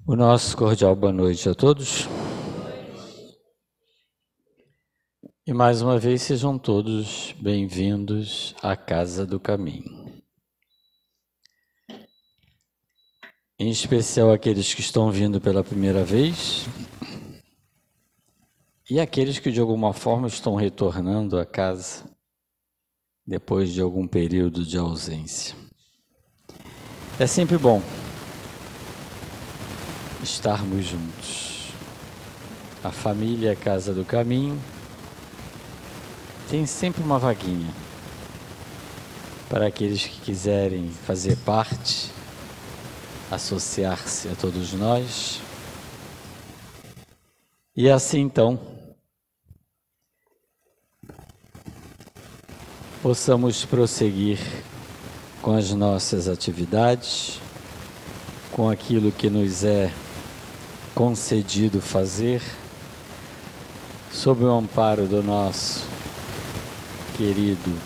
O nosso cordial boa noite a todos. E mais uma vez sejam todos bem-vindos à Casa do Caminho. Em especial aqueles que estão vindo pela primeira vez e aqueles que de alguma forma estão retornando à casa depois de algum período de ausência. É sempre bom estarmos juntos. A família Casa do Caminho tem sempre uma vaguinha para aqueles que quiserem fazer parte, associar-se a todos nós. E assim então, possamos prosseguir com as nossas atividades, com aquilo que nos é concedido fazer, sob o amparo do nosso querido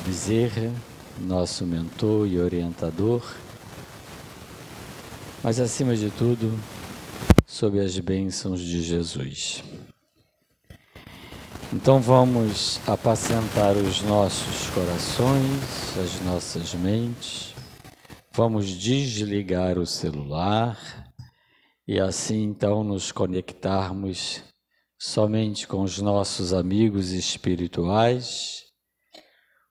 Bezerra, nosso mentor e orientador, mas acima de tudo, sob as bênçãos de Jesus. Então vamos apacentar os nossos corações, as nossas mentes, vamos desligar o celular e assim então nos conectarmos somente com os nossos amigos espirituais,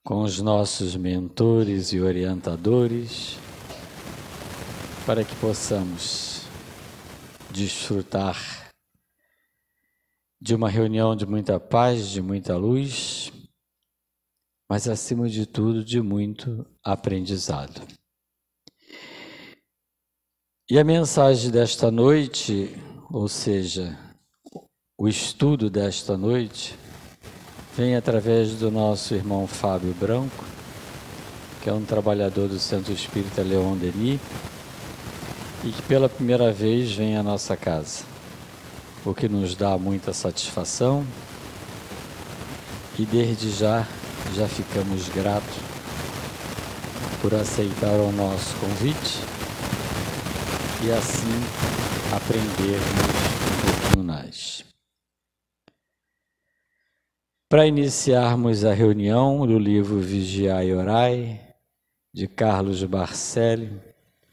com os nossos mentores e orientadores, para que possamos desfrutar de uma reunião de muita paz, de muita luz, mas acima de tudo de muito aprendizado. E a mensagem desta noite, ou seja, o estudo desta noite, vem através do nosso irmão Fábio Branco, que é um trabalhador do Centro Espírita Leon Denis, e que pela primeira vez vem à nossa casa, o que nos dá muita satisfação e desde já ficamos gratos por aceitar o nosso convite e assim aprendermos um pouquinho mais. Para iniciarmos a reunião do livro Vigiai e Orai, de Carlos Barcelli,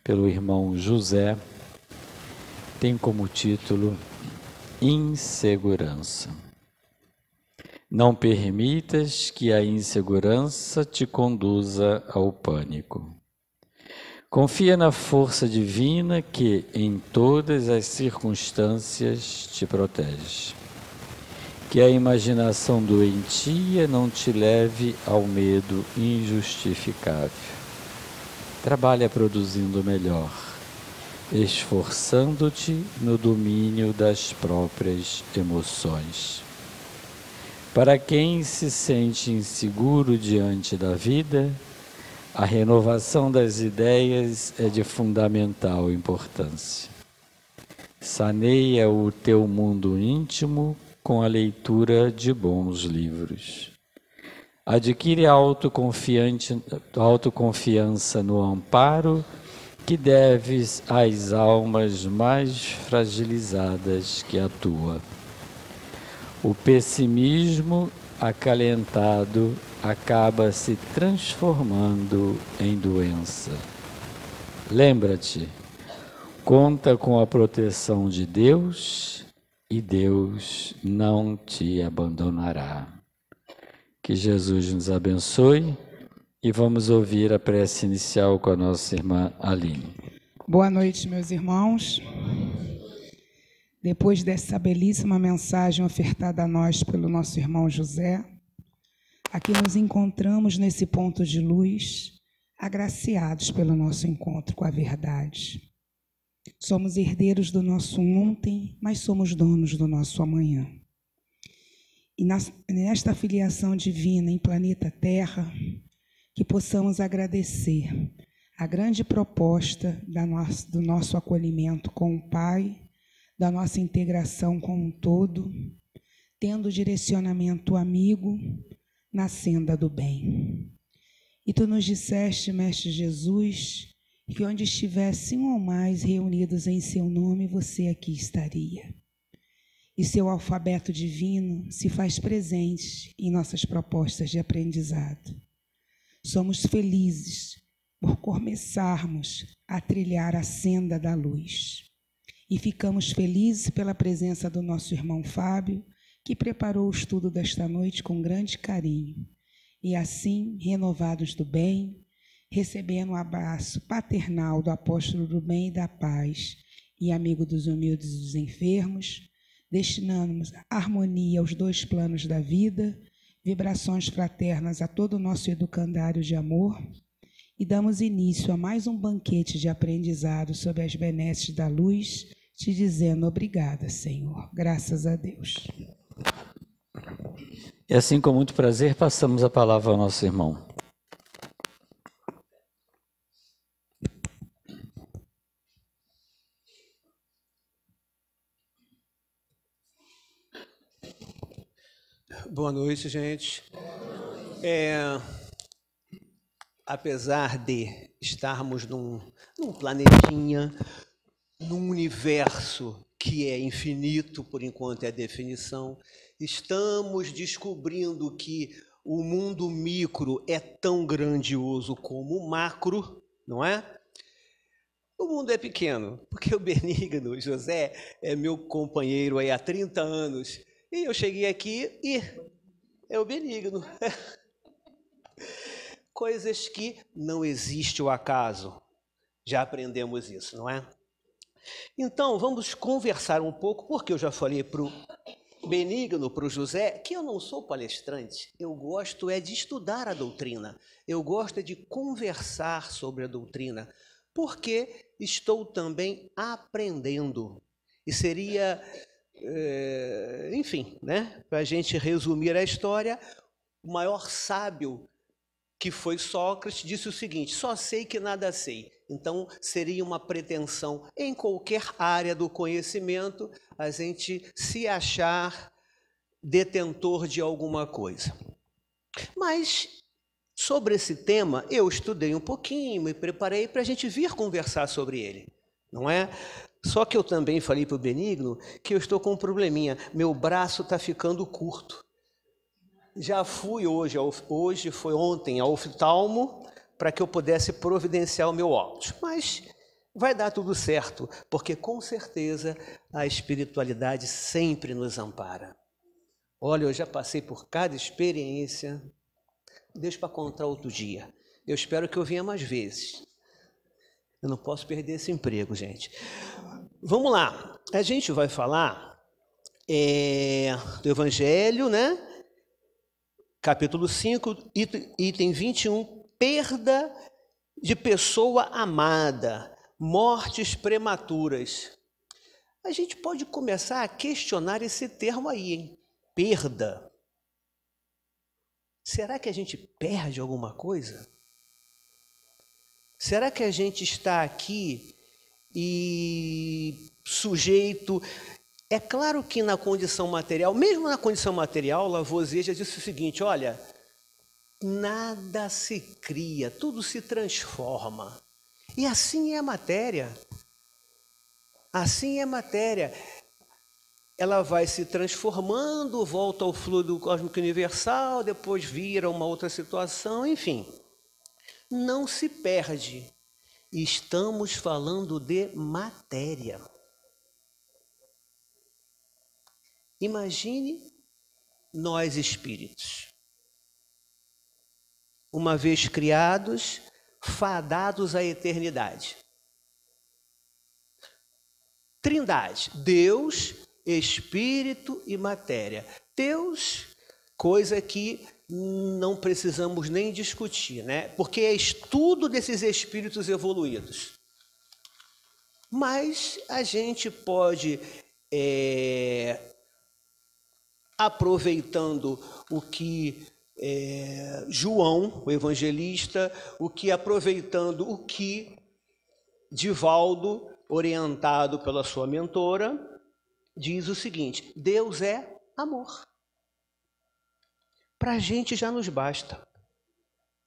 pelo irmão José, tem como título Insegurança. Não permitas que a insegurança te conduza ao pânico. Confia na força divina que, em todas as circunstâncias, te protege. Que a imaginação doentia não te leve ao medo injustificável. Trabalha produzindo melhor, esforçando-te no domínio das próprias emoções. Para quem se sente inseguro diante da vida, a renovação das ideias é de fundamental importância. Saneia o teu mundo íntimo com a leitura de bons livros. Adquire autoconfiança no amparo que deves às almas mais fragilizadas que a tua. O pessimismo acalentado acaba se transformando em doença. Lembra-te, conta com a proteção de Deus e Deus não te abandonará. Que Jesus nos abençoe e vamos ouvir a prece inicial com a nossa irmã Aline. Boa noite, meus irmãos. Depois dessa belíssima mensagem ofertada a nós pelo nosso irmão José, aqui nos encontramos nesse ponto de luz, agraciados pelo nosso encontro com a verdade. Somos herdeiros do nosso ontem, mas somos donos do nosso amanhã. E nesta filiação divina em planeta Terra, que possamos agradecer a grande proposta do nosso acolhimento com o Pai, da nossa integração com um todo, tendo direcionamento amigo na senda do bem. E tu nos disseste, Mestre Jesus, que onde estivessem um ou mais reunidos em seu nome, você aqui estaria. E seu alfabeto divino se faz presente em nossas propostas de aprendizado. Somos felizes por começarmos a trilhar a senda da luz. E ficamos felizes pela presença do nosso irmão Fábio, que preparou o estudo desta noite com grande carinho. E assim, renovados do bem, recebendo um abraço paternal do apóstolo do bem e da paz e amigo dos humildes e dos enfermos, destinamos harmonia aos dois planos da vida, vibrações fraternas a todo o nosso educandário de amor, e damos início a mais um banquete de aprendizado sobre as benesses da luz, te dizendo obrigada, Senhor. Graças a Deus. E assim, com muito prazer, passamos a palavra ao nosso irmão. Boa noite, gente. Apesar de estarmos num planetinha, num universo que é infinito, por enquanto é a definição, estamos descobrindo que o mundo micro é tão grandioso como o macro, não é? O mundo é pequeno, porque o Benigno José é meu companheiro aí há 30 anos, e eu cheguei aqui e é o Benigno. Coisas que não existe o acaso. Já aprendemos isso, não é? Então, vamos conversar um pouco, porque eu já falei para o Benigno, para o José, que eu não sou palestrante, eu gosto de estudar a doutrina, eu gosto de conversar sobre a doutrina, porque estou também aprendendo. E seria, enfim, né, para a gente resumir a história, o maior sábio, que foi Sócrates, disse o seguinte: só sei que nada sei. Então, seria uma pretensão em qualquer área do conhecimento a gente se achar detentor de alguma coisa. Mas, sobre esse tema, eu estudei um pouquinho, me preparei para a gente vir conversar sobre ele, não é? Só que eu também falei para o Benigno que eu estou com um probleminha, meu braço está ficando curto. Já fui hoje foi ontem ao oftalmo para que eu pudesse providenciar o meu óculos, mas vai dar tudo certo, porque com certeza a espiritualidade sempre nos ampara. Olha, eu já passei por cada experiência, deixa para contar outro dia. Eu espero que eu venha mais vezes. Eu não posso perder esse emprego, gente. Vamos lá, a gente vai falar do Evangelho, né? Capítulo 5, item 21, perda de pessoa amada, mortes prematuras. A gente pode começar a questionar esse termo aí, hein? Perda. Será que a gente perde alguma coisa? Será que a gente está aqui e sujeito... É claro que na condição material, mesmo na condição material, Lavoisier já disse o seguinte: olha, nada se cria, tudo se transforma. E assim é a matéria. Assim é a matéria. Ela vai se transformando, volta ao fluido cósmico universal, depois vira uma outra situação, enfim. Não se perde. Estamos falando de matéria. Imagine nós espíritos, uma vez criados, fadados à eternidade. Trindade, Deus, Espírito e matéria. Deus, coisa que não precisamos nem discutir, né? Porque é estudo desses espíritos evoluídos. Mas a gente pode... aproveitando o que João, o evangelista, aproveitando o que Divaldo, orientado pela sua mentora, diz o seguinte: Deus é amor. Para a gente já nos basta.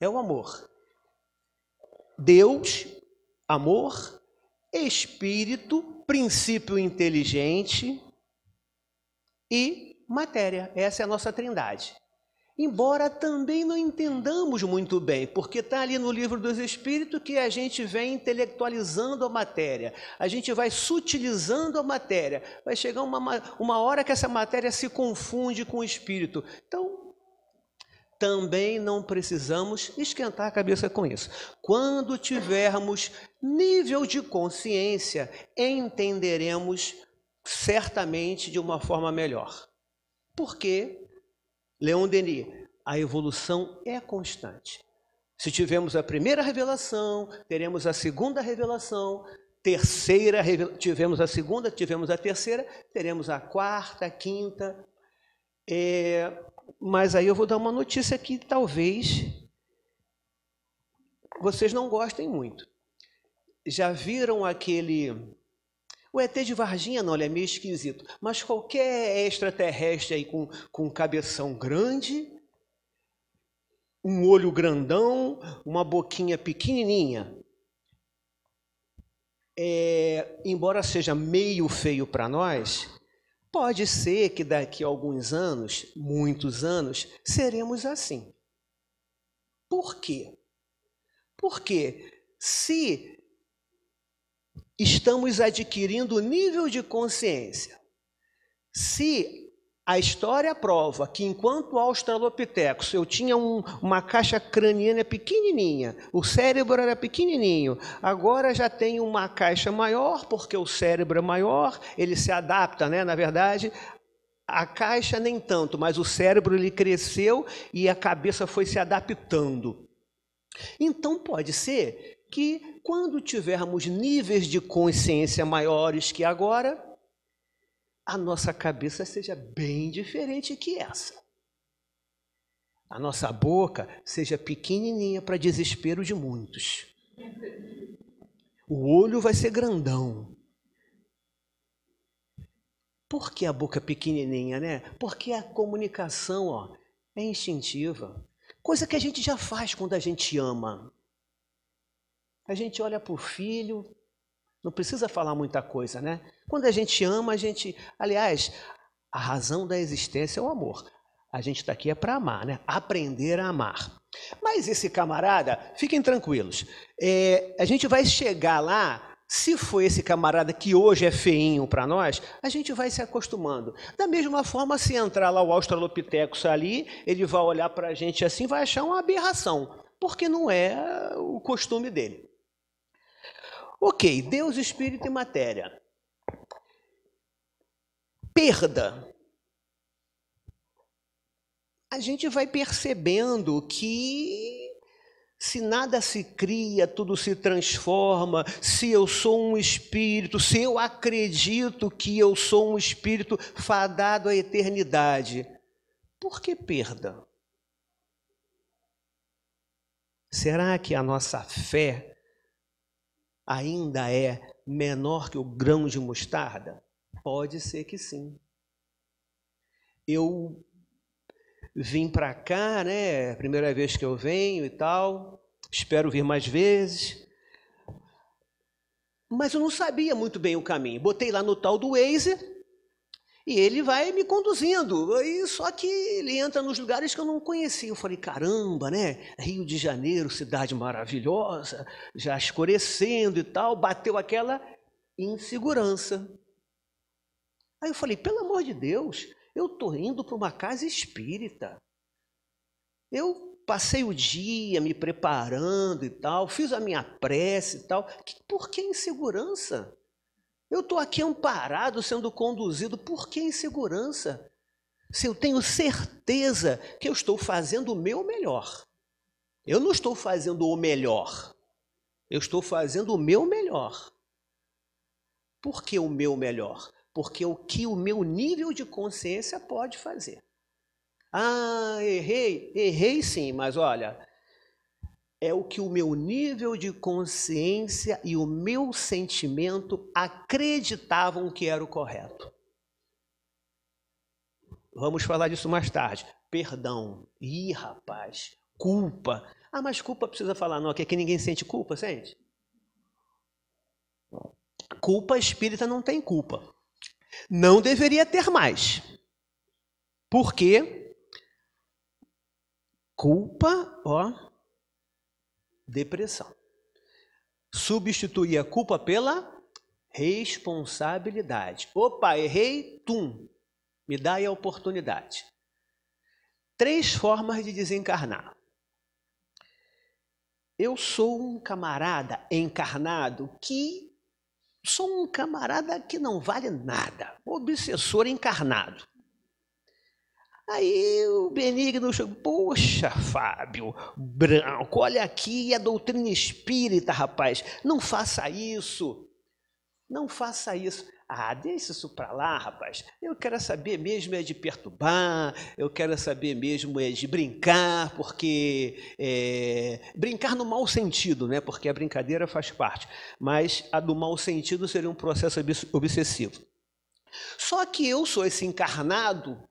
É o amor. Deus, amor, espírito, princípio inteligente e matéria. Essa é a nossa trindade. Embora também não entendamos muito bem, porque está ali no livro dos Espíritos que a gente vem intelectualizando a matéria, a gente vai sutilizando a matéria, vai chegar uma hora que essa matéria se confunde com o Espírito. Então, também não precisamos esquentar a cabeça com isso. Quando tivermos nível de consciência, entenderemos certamente de uma forma melhor. Por quê? Leon Denis, a evolução é constante. Se tivermos a primeira revelação, teremos a segunda revelação, tivemos a segunda, tivemos a terceira, teremos a quarta, a quinta. Mas aí eu vou dar uma notícia que talvez vocês não gostem muito. Já viram aquele... O ET de Varginha não, ele é meio esquisito, mas qualquer extraterrestre aí com cabeção grande, um olho grandão, uma boquinha pequenininha, embora seja meio feio para nós, pode ser que daqui a alguns anos, muitos anos, seremos assim. Por quê? Porque se estamos adquirindo nível de consciência, se a história prova que enquanto Australopithecus eu tinha uma caixa craniana pequenininha, o cérebro era pequenininho, agora já tem uma caixa maior, porque o cérebro é maior, ele se adapta, né? Na verdade, a caixa nem tanto, mas o cérebro ele cresceu e a cabeça foi se adaptando. Então pode ser que quando tivermos níveis de consciência maiores que agora, a nossa cabeça seja bem diferente que essa. A nossa boca seja pequenininha para desespero de muitos. O olho vai ser grandão. Por que a boca pequenininha, né? Porque a comunicação, é instintiva. Coisa que a gente já faz quando a gente ama. A gente olha para o filho, não precisa falar muita coisa, né? Quando a gente ama, aliás, a razão da existência é o amor. A gente está aqui para amar, né? Aprender a amar. Mas esse camarada, fiquem tranquilos, a gente vai chegar lá, se for esse camarada que hoje é feinho para nós, a gente vai se acostumando. Da mesma forma, se entrar lá o Australopithecus ali, ele vai olhar para a gente assim, vai achar uma aberração, porque não é o costume dele. Ok, Deus, Espírito e Matéria. Perda. A gente vai percebendo que se nada se cria, tudo se transforma. Se eu sou um espírito, se eu acredito que eu sou um espírito fadado à eternidade, por que perda? Será que a nossa fé ainda é menor que o grão de mostarda? Pode ser que sim. Eu vim para cá, né? Primeira vez que eu venho e tal. Espero vir mais vezes. Mas eu não sabia muito bem o caminho. Botei lá no tal do Waze e ele vai me conduzindo. Só que ele entra nos lugares que eu não conhecia. Eu falei, caramba, né? Rio de Janeiro, cidade maravilhosa, já escurecendo e tal. Bateu aquela insegurança. Aí eu falei, pelo amor de Deus, eu estou indo para uma casa espírita. Eu passei o dia me preparando e tal, fiz a minha prece e tal. Por que insegurança? Eu estou aqui amparado, sendo conduzido. Por que insegurança? Se eu tenho certeza que eu estou fazendo o meu melhor. Eu não estou fazendo o melhor. Eu estou fazendo o meu melhor. Por que o meu melhor? Porque o que o meu nível de consciência pode fazer. Ah, errei sim, mas olha, é o que o meu nível de consciência e o meu sentimento acreditavam que era o correto. Vamos falar disso mais tarde. Perdão. Ih, rapaz, culpa. Ah, mas culpa precisa falar não, que aqui ninguém sente culpa, sente? culpa espírita não tem culpa. Não deveria ter mais. Por quê? Culpa, depressão. Substituir a culpa pela responsabilidade. Opa, errei, me dá aí a oportunidade. 3 formas de desencarnar. Eu sou um camarada encarnado que sou um camarada que não vale nada, obsessor encarnado. Aí o Benigno chegou, poxa, Fábio Branco, olha aqui a doutrina espírita, rapaz, não faça isso. Não faça isso. Ah, deixa isso para lá, rapaz. Eu quero saber mesmo é de perturbar, eu quero saber mesmo é de brincar, porque brincar no mau sentido, né? Porque a brincadeira faz parte, mas a do mau sentido seria um processo obsessivo. Só que eu sou esse encarnado,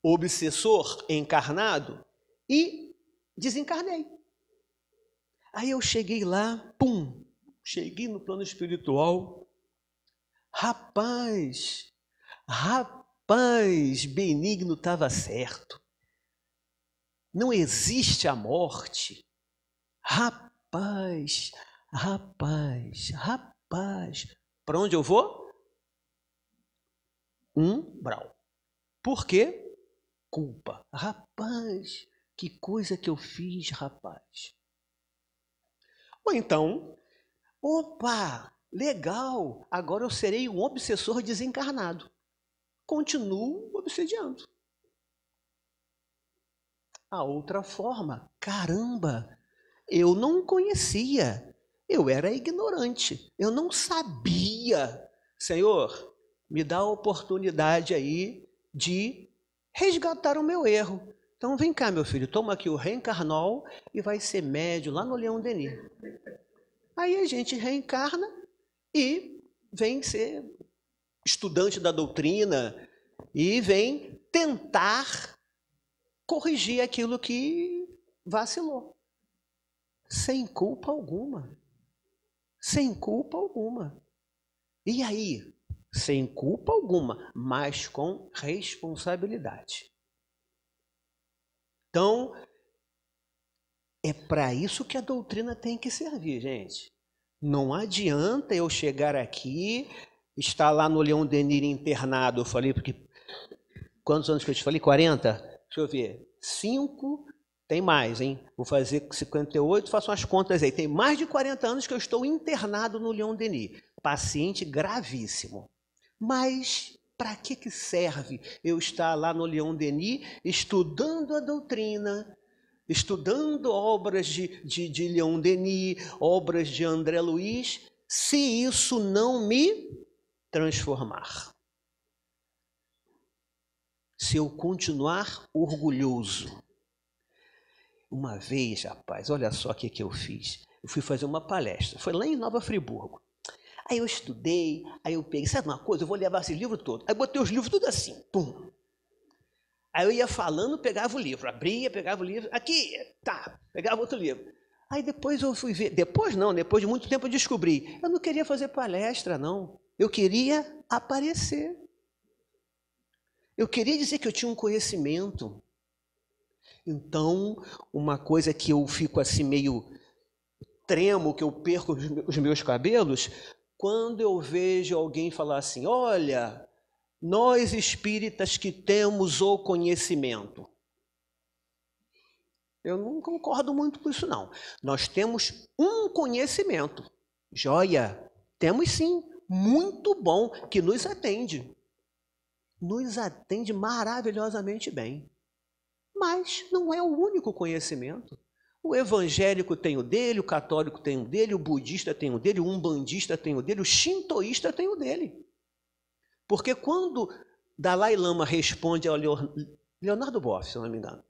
obsessor encarnado, e desencarnei. Aí eu cheguei lá, cheguei no plano espiritual. Rapaz, Benigno estava certo. Não existe a morte. Rapaz. Para onde eu vou? Umbral. Por quê? Culpa. Rapaz, que coisa que eu fiz, rapaz. Ou então, opa, legal, agora eu serei um obsessor desencarnado. Continuo obsediando. A outra forma, caramba, eu não conhecia, eu era ignorante, eu não sabia. Senhor, me dá a oportunidade aí de resgatar o meu erro. Então vem cá, meu filho, toma aqui o reencarnol e vai ser médio lá no Leon Denis. Aí a gente reencarna e vem ser estudante da doutrina e vem tentar corrigir aquilo que vacilou. Sem culpa alguma. Sem culpa alguma. E aí? Sem culpa alguma, mas com responsabilidade. Então, é para isso que a doutrina tem que servir, gente. Não adianta eu chegar aqui, estar lá no Leon Denis internado, eu falei, porque quantos anos que eu te falei? 40? Deixa eu ver. 5, tem mais, hein? Vou fazer 58, faço umas contas aí. Tem mais de 40 anos que eu estou internado no Leon Denis. Paciente gravíssimo. Mas para que serve eu estar lá no Leon Denis estudando a doutrina, estudando obras de Leon Denis, obras de André Luiz, se isso não me transformar? Se eu continuar orgulhoso. Uma vez, rapaz, olha só o que eu fiz. Eu fui fazer uma palestra, foi lá em Nova Friburgo. Aí eu estudei, aí eu peguei, sabe uma coisa, eu vou levar esse livro todo. Aí botei os livros tudo assim, Aí eu ia falando, pegava o livro, abria, pegava o livro, aqui, tá, pegava outro livro. Aí depois eu fui ver, depois de muito tempo eu descobri, eu não queria fazer palestra, não. Eu queria aparecer. Eu queria dizer que eu tinha um conhecimento. Então, uma coisa que eu fico assim meio tremo, que eu perco os meus cabelos, quando eu vejo alguém falar assim, olha, nós espíritas que temos o conhecimento. Eu não concordo muito com isso, não. Nós temos um conhecimento. Joia, temos sim, muito bom, que nos atende. Nos atende maravilhosamente bem. Mas não é o único conhecimento. O evangélico tem o dele, o católico tem o dele, o budista tem o dele, o umbandista tem o dele, o shintoísta tem o dele. Porque quando Dalai Lama responde ao Leonardo Boff, se eu não me engano,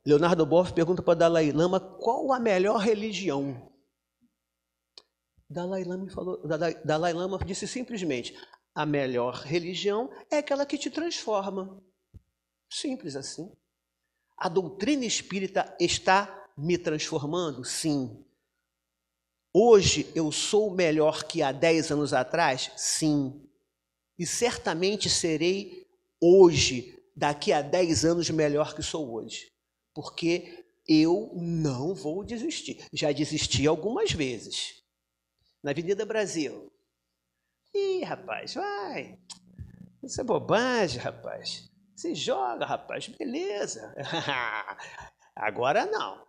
Leonardo Boff pergunta para Dalai Lama qual a melhor religião. Dalai Lama disse simplesmente, a melhor religião é aquela que te transforma. Simples assim. A doutrina espírita está me transformando? Sim. Hoje eu sou melhor que há 10 anos atrás? Sim. E certamente serei hoje, daqui a 10 anos, melhor que sou hoje. Porque eu não vou desistir. Já desisti algumas vezes. Na Avenida Brasil. Ih, rapaz, vai. Isso é bobagem, rapaz. Se joga, rapaz. Beleza. Agora não.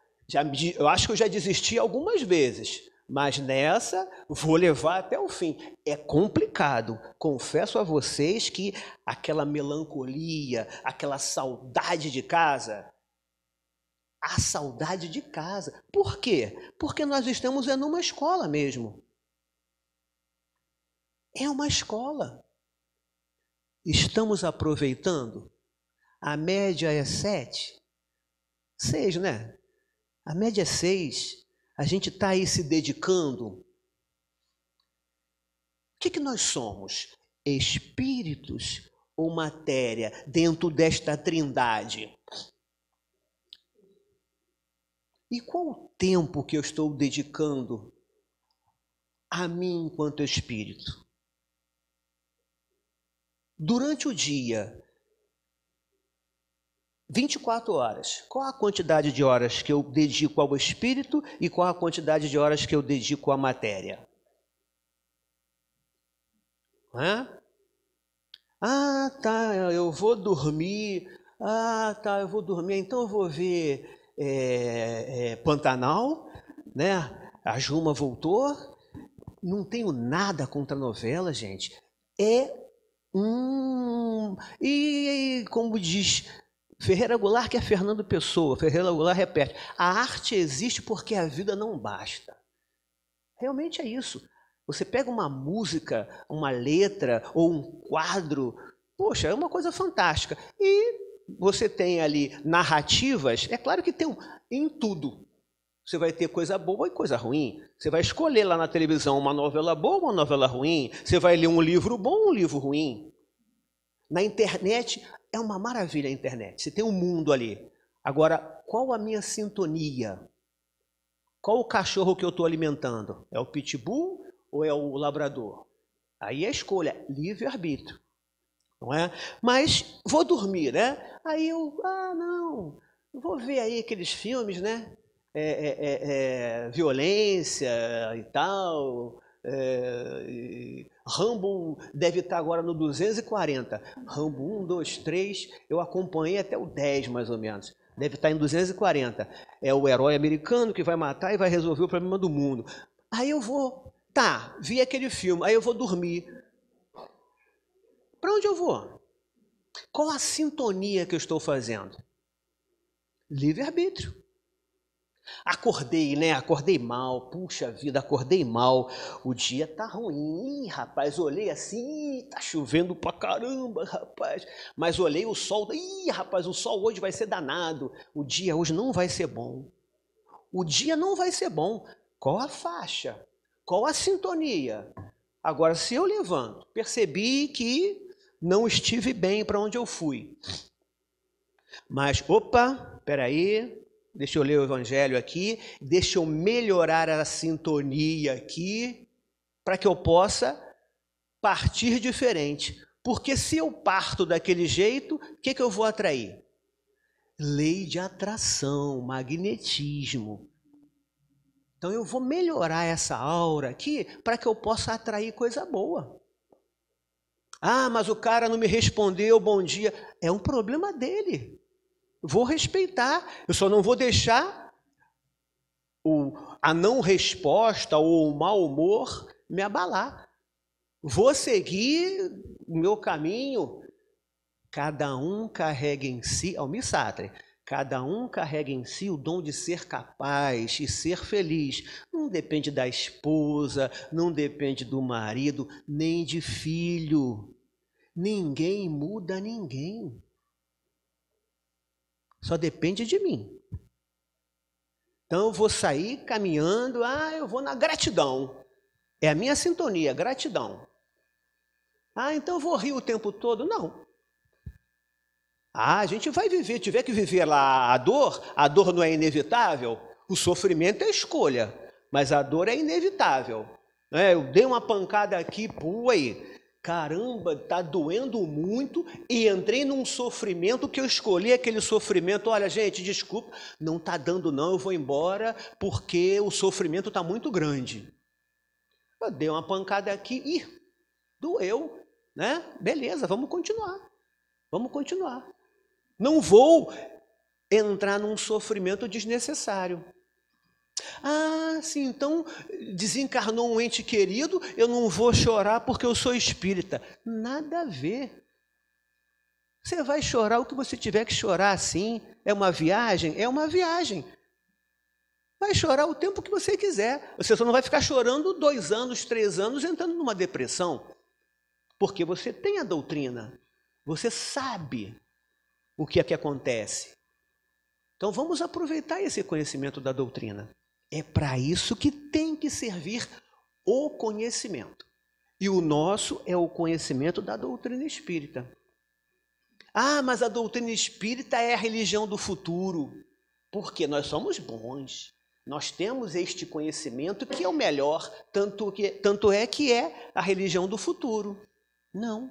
Eu acho que eu já desisti algumas vezes. Mas nessa, vou levar até o fim. É complicado. Confesso a vocês que aquela melancolia, aquela saudade de casa, a saudade de casa. Por quê? Porque nós estamos numa escola mesmo. É uma escola. Estamos aproveitando? A média é 7? 6, né? A média é 6. A gente está aí se dedicando. O que nós somos? Espíritos ou matéria dentro desta trindade? E qual o tempo que eu estou dedicando a mim enquanto espírito? Durante o dia, 24 horas, qual a quantidade de horas que eu dedico ao espírito e qual a quantidade de horas que eu dedico à matéria? Ah, tá, eu vou dormir. Ah, tá, eu vou dormir, então eu vou ver Pantanal, né? A Juma voltou. Não tenho nada contra a novela, gente. E como diz Ferreira Goulart, que é Fernando Pessoa, Ferreira Goulart repete, a arte existe porque a vida não basta. Realmente é isso. Você pega uma música, uma letra ou um quadro, poxa, é uma coisa fantástica. E você tem ali narrativas, é claro que tem em tudo. Você vai ter coisa boa e coisa ruim. Você vai escolher lá na televisão uma novela boa ou uma novela ruim. Você vai ler um livro bom ou um livro ruim. Na internet, é uma maravilha a internet. Você tem um mundo ali. Agora, qual a minha sintonia? Qual o cachorro que eu estou alimentando? É o pitbull ou é o labrador? Aí é escolha, livre-arbítrio. Não é? Mas vou dormir, né? Aí eu, não, vou ver aí aqueles filmes, né? Violência e tal. Rambo deve estar agora no 240. Rambo 1, 2, 3, eu acompanhei até o 10 mais ou menos. Deve estar em 240. É o herói americano que vai matar e vai resolver o problema do mundo. Aí eu vou, vi aquele filme, aí eu vou dormir. Para onde eu vou? Qual a sintonia que eu estou fazendo? Livre-arbítrio. Acordei, né? Acordei mal. Puxa vida, acordei mal. O dia tá ruim. Ih, rapaz, olhei assim, tá chovendo pra caramba, rapaz. Mas olhei o sol. Ih, rapaz, o sol hoje vai ser danado. O dia hoje não vai ser bom. O dia não vai ser bom. Qual a faixa? Qual a sintonia? Agora, se eu levanto, percebi que não estive bem para onde eu fui. Mas, opa, peraí. Deixa eu ler o evangelho aqui, deixa eu melhorar a sintonia aqui, para que eu possa partir diferente. Porque se eu parto daquele jeito, o que eu vou atrair? Lei de atração, magnetismo. Então eu vou melhorar essa aura aqui, para que eu possa atrair coisa boa. Ah, mas o cara não me respondeu bom dia. É um problema dele. Vou respeitar, eu só não vou deixar a não resposta ou o mau humor me abalar. Vou seguir o meu caminho. Cada um carrega em si, Almir Sater, cada um carrega em si o dom de ser capaz e ser feliz. Não depende da esposa, não depende do marido, nem de filho. Ninguém muda ninguém. Só depende de mim. Então eu vou sair caminhando, eu vou na gratidão. É a minha sintonia, gratidão. Então eu vou rir o tempo todo? Não. A gente vai viver, tiver que viver lá a dor não é inevitável, o sofrimento é escolha. mas a dor é inevitável. Eu dei uma pancada aqui, caramba, está doendo muito e entrei num sofrimento que eu escolhi aquele sofrimento. Olha, gente, desculpa, não está dando não, eu vou embora porque o sofrimento está muito grande. Eu dei uma pancada aqui, doeu, né? Beleza, vamos continuar. Não vou entrar num sofrimento desnecessário. Sim, então desencarnou um ente querido, eu não vou chorar porque eu sou espírita. Nada a ver. Você vai chorar o que você tiver que chorar, sim. É uma viagem? É uma viagem. Vai chorar o tempo que você quiser. Você só não vai ficar chorando 2 anos, 3 anos, entrando numa depressão. Porque você tem a doutrina. Você sabe o que é que acontece. Então vamos aproveitar esse conhecimento da doutrina. É para isso que tem que servir o conhecimento. E o nosso é o conhecimento da doutrina espírita. Mas a doutrina espírita é a religião do futuro. Porque nós somos bons. Nós temos este conhecimento que é o melhor, tanto é que é a religião do futuro. Não.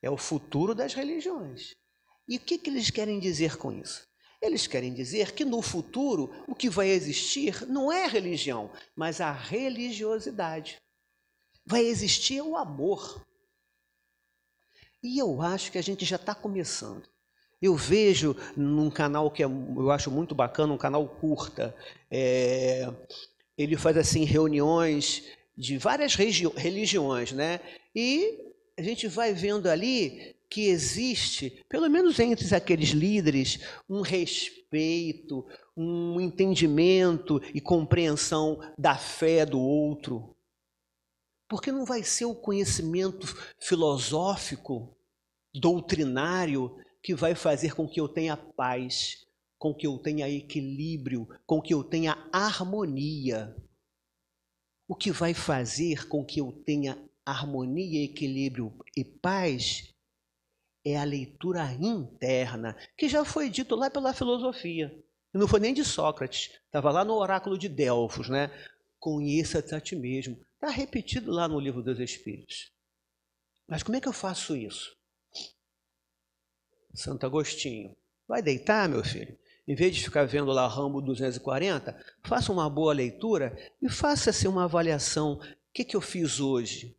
É o futuro das religiões. E o que eles querem dizer com isso? Eles querem dizer que no futuro o que vai existir não é a religião, mas a religiosidade. Vai existir o amor. E eu acho que a gente já está começando. Eu vejo num canal que eu acho muito bacana, um canal curta, ele faz assim reuniões de várias religiões, né? E a gente vai vendo ali que existe, pelo menos entre aqueles líderes, um respeito, um entendimento e compreensão da fé do outro. Porque não vai ser o conhecimento filosófico, doutrinário, que vai fazer com que eu tenha paz, com que eu tenha equilíbrio, com que eu tenha harmonia. O que vai fazer com que eu tenha harmonia, equilíbrio e paz é a leitura interna, que já foi dito lá pela filosofia. E não foi nem de Sócrates, estava lá no oráculo de Delfos, né? Conheça-te a ti mesmo. Está repetido lá no Livro dos Espíritos. Mas como é que eu faço isso? Santo Agostinho. Vai deitar, meu filho? Em vez de ficar vendo lá Rambo 240, faça uma boa leitura e faça-se uma avaliação. O que eu fiz hoje?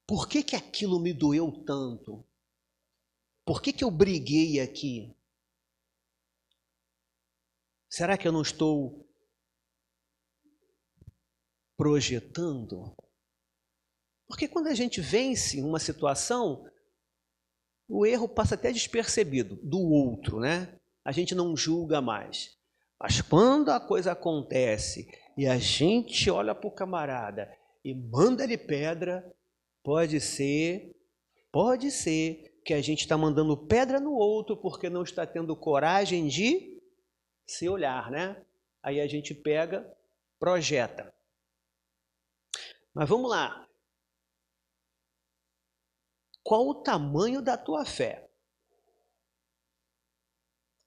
Por que aquilo me doeu tanto? Por que eu briguei aqui? Será que eu não estou projetando? Porque quando a gente vence uma situação, o erro passa até despercebido do outro, né? A gente não julga mais. Mas quando a coisa acontece e a gente olha para o camarada e manda-lhe pedra, pode ser que a gente está mandando pedra no outro porque não está tendo coragem de se olhar, né? Aí a gente pega, projeta. Mas vamos lá. Qual o tamanho da tua fé?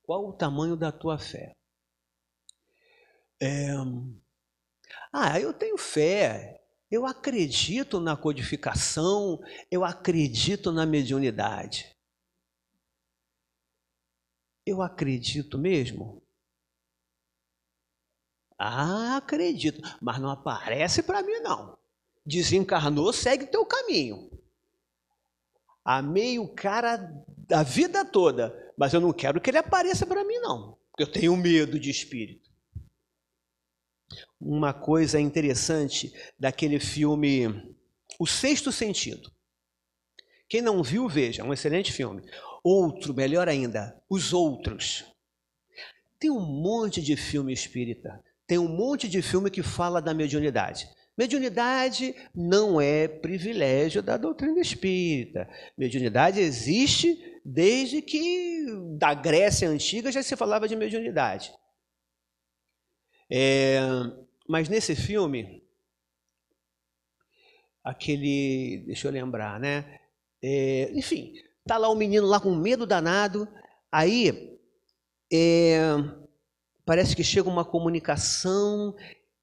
Qual o tamanho da tua fé? Eu tenho fé. Eu acredito na codificação, eu acredito na mediunidade. Eu acredito mesmo? Acredito, mas não aparece para mim não. Desencarnou, segue teu caminho. Amei o cara a vida toda, mas eu não quero que ele apareça para mim não, porque eu tenho medo de espírito. Uma coisa interessante daquele filme O Sexto Sentido. Quem não viu, veja, é um excelente filme. Outro, melhor ainda, Os Outros. Tem um monte de filme espírita, tem um monte de filme que fala da mediunidade. Mediunidade não é privilégio da doutrina espírita. Mediunidade existe desde que da Grécia Antiga já se falava de mediunidade. Mas nesse filme, deixa eu lembrar, né? Enfim, tá lá o menino lá com medo danado, aí parece que chega uma comunicação,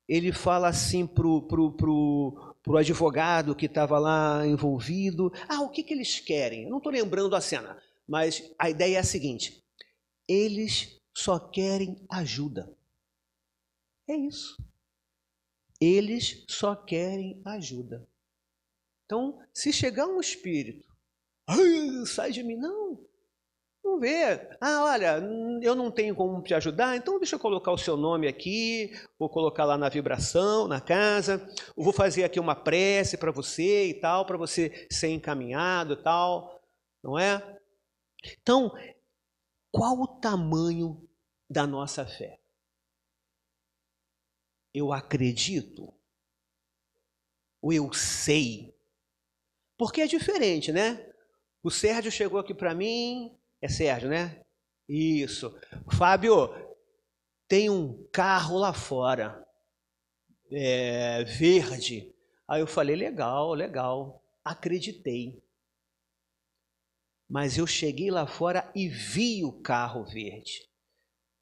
ele fala assim pro advogado que estava lá envolvido, o que eles querem? Eu não estou lembrando a cena, mas a ideia é a seguinte, eles só querem ajuda. É isso. Eles só querem ajuda. Então, se chegar um espírito, sai de mim, não vê. Olha, eu não tenho como te ajudar, então deixa eu colocar o seu nome aqui, vou colocar lá na vibração, na casa, eu vou fazer aqui uma prece para você e tal, para você ser encaminhado e tal, não é? Então, qual o tamanho da nossa fé? Eu acredito? Ou eu sei? Porque é diferente, né? O Sérgio chegou aqui para mim, é Sérgio, né? Isso. Fábio, tem um carro lá fora, verde. Aí eu falei, legal, acreditei. Mas eu cheguei lá fora e vi o carro verde.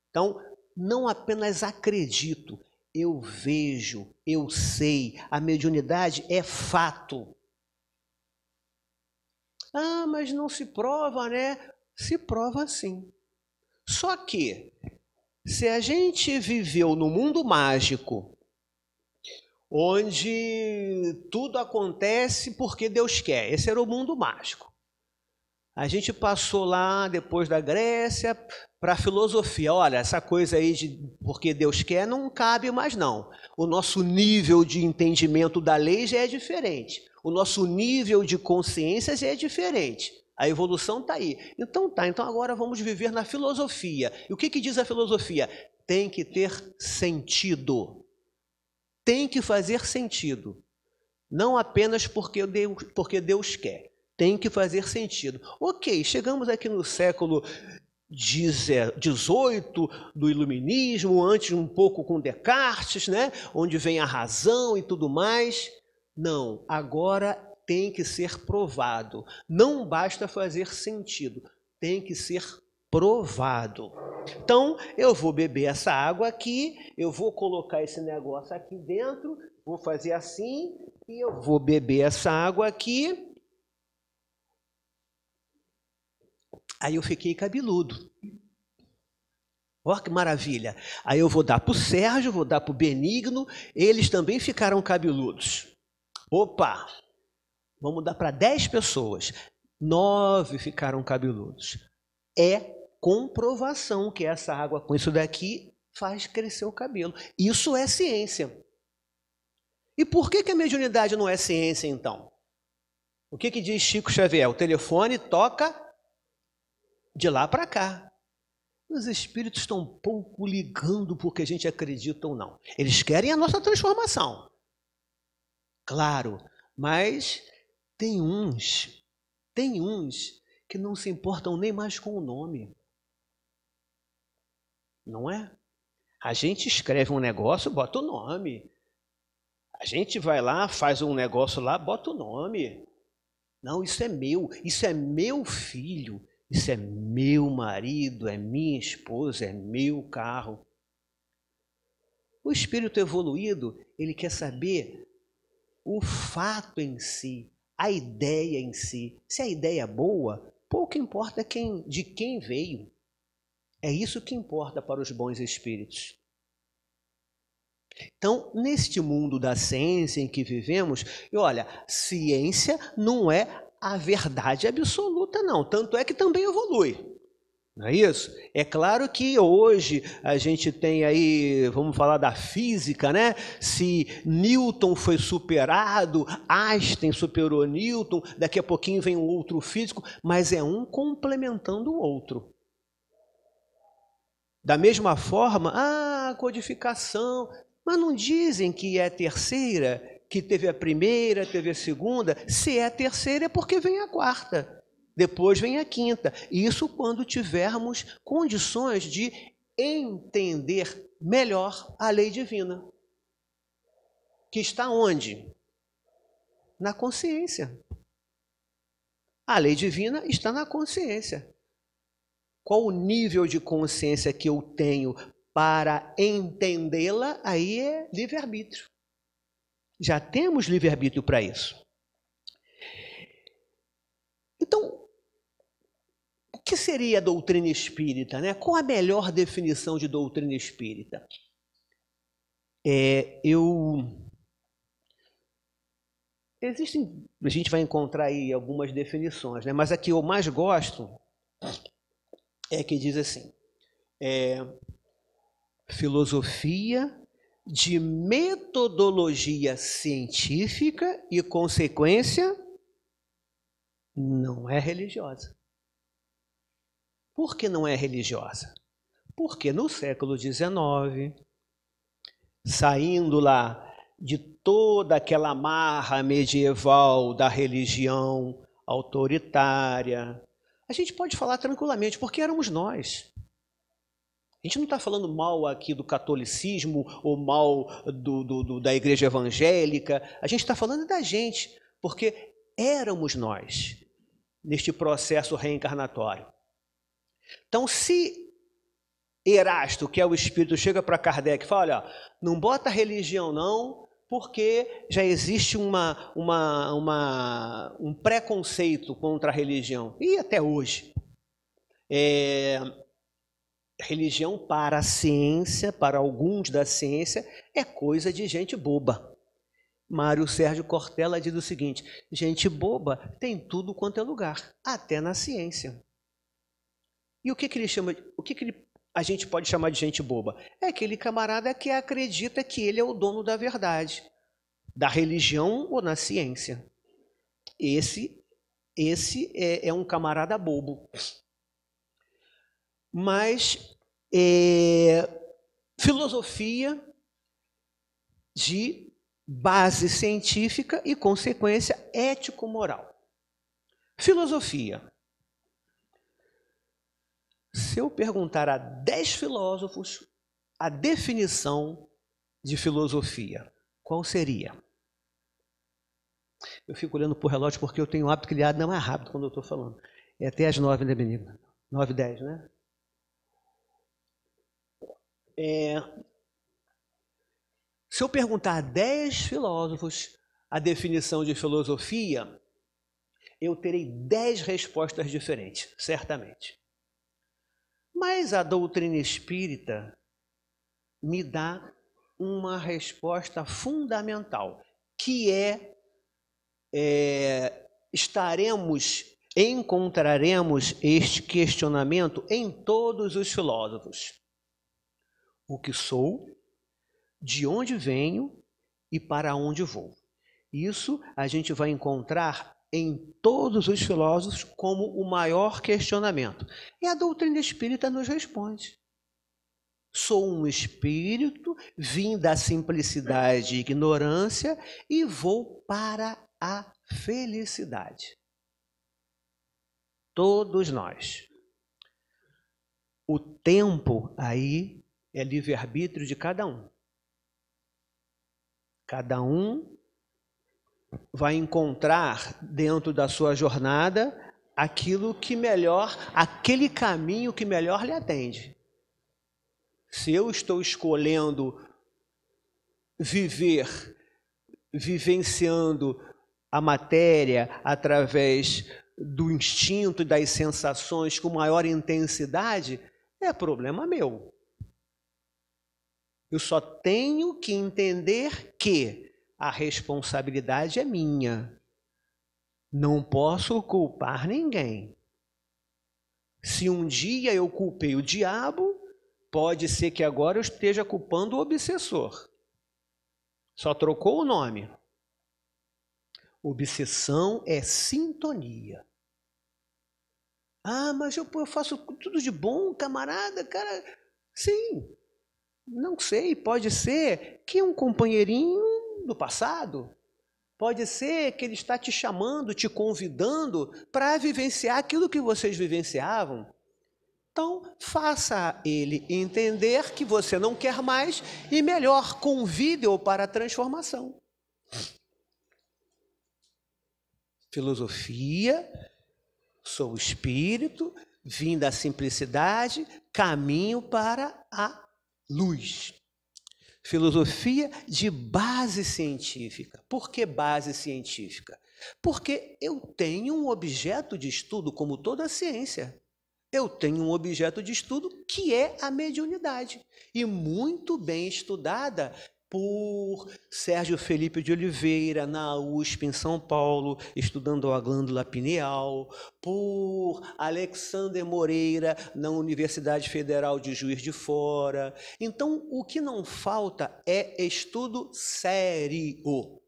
Então, não apenas acredito, eu vejo, eu sei, a mediunidade é fato. Mas não se prova, né? Se prova sim. Só que, se a gente viveu no mundo mágico, onde tudo acontece porque Deus quer, esse era o mundo mágico. A gente passou lá, depois da Grécia, para a filosofia. Olha, essa coisa aí de porque Deus quer não cabe mais não. O nosso nível de entendimento da lei já é diferente. O nosso nível de consciência já é diferente. A evolução está aí. Então agora vamos viver na filosofia. E o que diz a filosofia? Tem que ter sentido. Tem que fazer sentido. Não apenas porque Deus quer. Tem que fazer sentido. Ok, chegamos aqui no século XVIII do Iluminismo, antes um pouco com Descartes, né? Onde vem a razão e tudo mais. Não, agora tem que ser provado. Não basta fazer sentido, tem que ser provado. Então, eu vou beber essa água aqui, eu vou colocar esse negócio aqui dentro, vou fazer assim, e eu vou beber essa água aqui. Aí eu fiquei cabeludo. Olha que maravilha. Aí eu vou dar para o Sérgio, vou dar para o Benigno, eles também ficaram cabeludos. Opa! Vamos dar para 10 pessoas. 9 ficaram cabeludos. É comprovação que essa água com isso daqui faz crescer o cabelo. Isso é ciência. E por que a mediunidade não é ciência, então? O que diz Chico Xavier? O telefone toca de lá para cá. Os espíritos estão um pouco ligando porque a gente acredita ou não. Eles querem a nossa transformação. Claro, mas tem uns que não se importam nem mais com o nome. Não é? A gente escreve um negócio, bota o nome. A gente vai lá, faz um negócio lá, bota o nome. Não, isso é meu filho. Isso é meu marido, é minha esposa, é meu carro. O espírito evoluído, ele quer saber o fato em si, a ideia em si. Se a ideia é boa, pouco importa de quem veio. É isso que importa para os bons espíritos. Então, neste mundo da ciência em que vivemos, e olha, ciência não é a verdade absoluta, não. Tanto é que também evolui. Não é isso? É claro que hoje a gente tem aí, vamos falar da física, né? Se Newton foi superado, Einstein superou Newton, daqui a pouquinho vem um outro físico, mas é um complementando o outro. Da mesma forma, codificação, mas não dizem que é a terceira, que teve a primeira, teve a segunda. Se é a terceira é porque vem a quarta. Depois vem a quinta. Isso quando tivermos condições de entender melhor a lei divina. Que está onde? Na consciência. A lei divina está na consciência. Qual o nível de consciência que eu tenho para entendê-la, aí é livre-arbítrio. Já temos livre-arbítrio para isso. Então, o que seria a doutrina espírita, né? Qual a melhor definição de doutrina espírita? A gente vai encontrar aí algumas definições, né? Mas a que eu mais gosto é que diz assim, filosofia de metodologia científica e, consequência, não é religiosa. Por que não é religiosa? Porque no século XIX, saindo lá de toda aquela marra medieval da religião autoritária, a gente pode falar tranquilamente, porque éramos nós. A gente não está falando mal aqui do catolicismo ou mal da igreja evangélica. A gente está falando da gente, porque éramos nós neste processo reencarnatório. Então, se Erasto, que é o espírito, chega para Kardec e fala, olha, não bota religião não, porque já existe um preconceito contra a religião. E até hoje. Religião para a ciência, para alguns da ciência, é coisa de gente boba. Mário Sérgio Cortella diz o seguinte, gente boba tem tudo quanto é lugar, até na ciência. E o que ele chama, a gente pode chamar de gente boba? É aquele camarada que acredita que ele é o dono da verdade, da religião ou na ciência. Esse é um camarada bobo. Mas filosofia de base científica e consequência ético-moral. Filosofia. Se eu perguntar a 10 filósofos a definição de filosofia, qual seria? Eu fico olhando para o relógio porque eu tenho o hábito que ele anda mais rápido quando eu estou falando. É até às 9, né, Benigna? 9h10, né? Se eu perguntar a 10 filósofos a definição de filosofia, eu terei 10 respostas diferentes, certamente. Mas a doutrina espírita me dá uma resposta fundamental, que encontraremos este questionamento em todos os filósofos. O que sou, de onde venho e para onde vou. Isso a gente vai encontrar em todos os filósofos como o maior questionamento. E a doutrina espírita nos responde. Sou um espírito, vim da simplicidade e ignorância e vou para a felicidade. Todos nós. O tempo aí é livre-arbítrio de cada um. Cada um vai encontrar dentro da sua jornada aquilo que melhor, aquele caminho que melhor lhe atende. Se eu estou escolhendo vivenciando a matéria através do instinto e das sensações com maior intensidade, é problema meu. Eu só tenho que entender que a responsabilidade é minha. Não posso culpar ninguém. Se um dia eu culpei o diabo, pode ser que agora eu esteja culpando o obsessor. Só trocou o nome. Obsessão é sintonia. Ah, mas eu faço tudo de bom, camarada, cara. Sim. Não sei, pode ser que um companheirinho do passado, pode ser que ele está te chamando, te convidando para vivenciar aquilo que vocês vivenciavam. Então, faça ele entender que você não quer mais e melhor, convide-o para a transformação. Filosofia, sou espírito, vim da simplicidade, caminho para a luz. Filosofia de base científica. Por que base científica? Porque eu tenho um objeto de estudo, como toda a ciência. Eu tenho um objeto de estudo que é a mediunidade. E muito bem estudada por Sérgio Felipe de Oliveira, na USP, em São Paulo, estudando a glândula pineal, por Alexander Moreira, na Universidade Federal de Juiz de Fora. Então, o que não falta é estudo sério.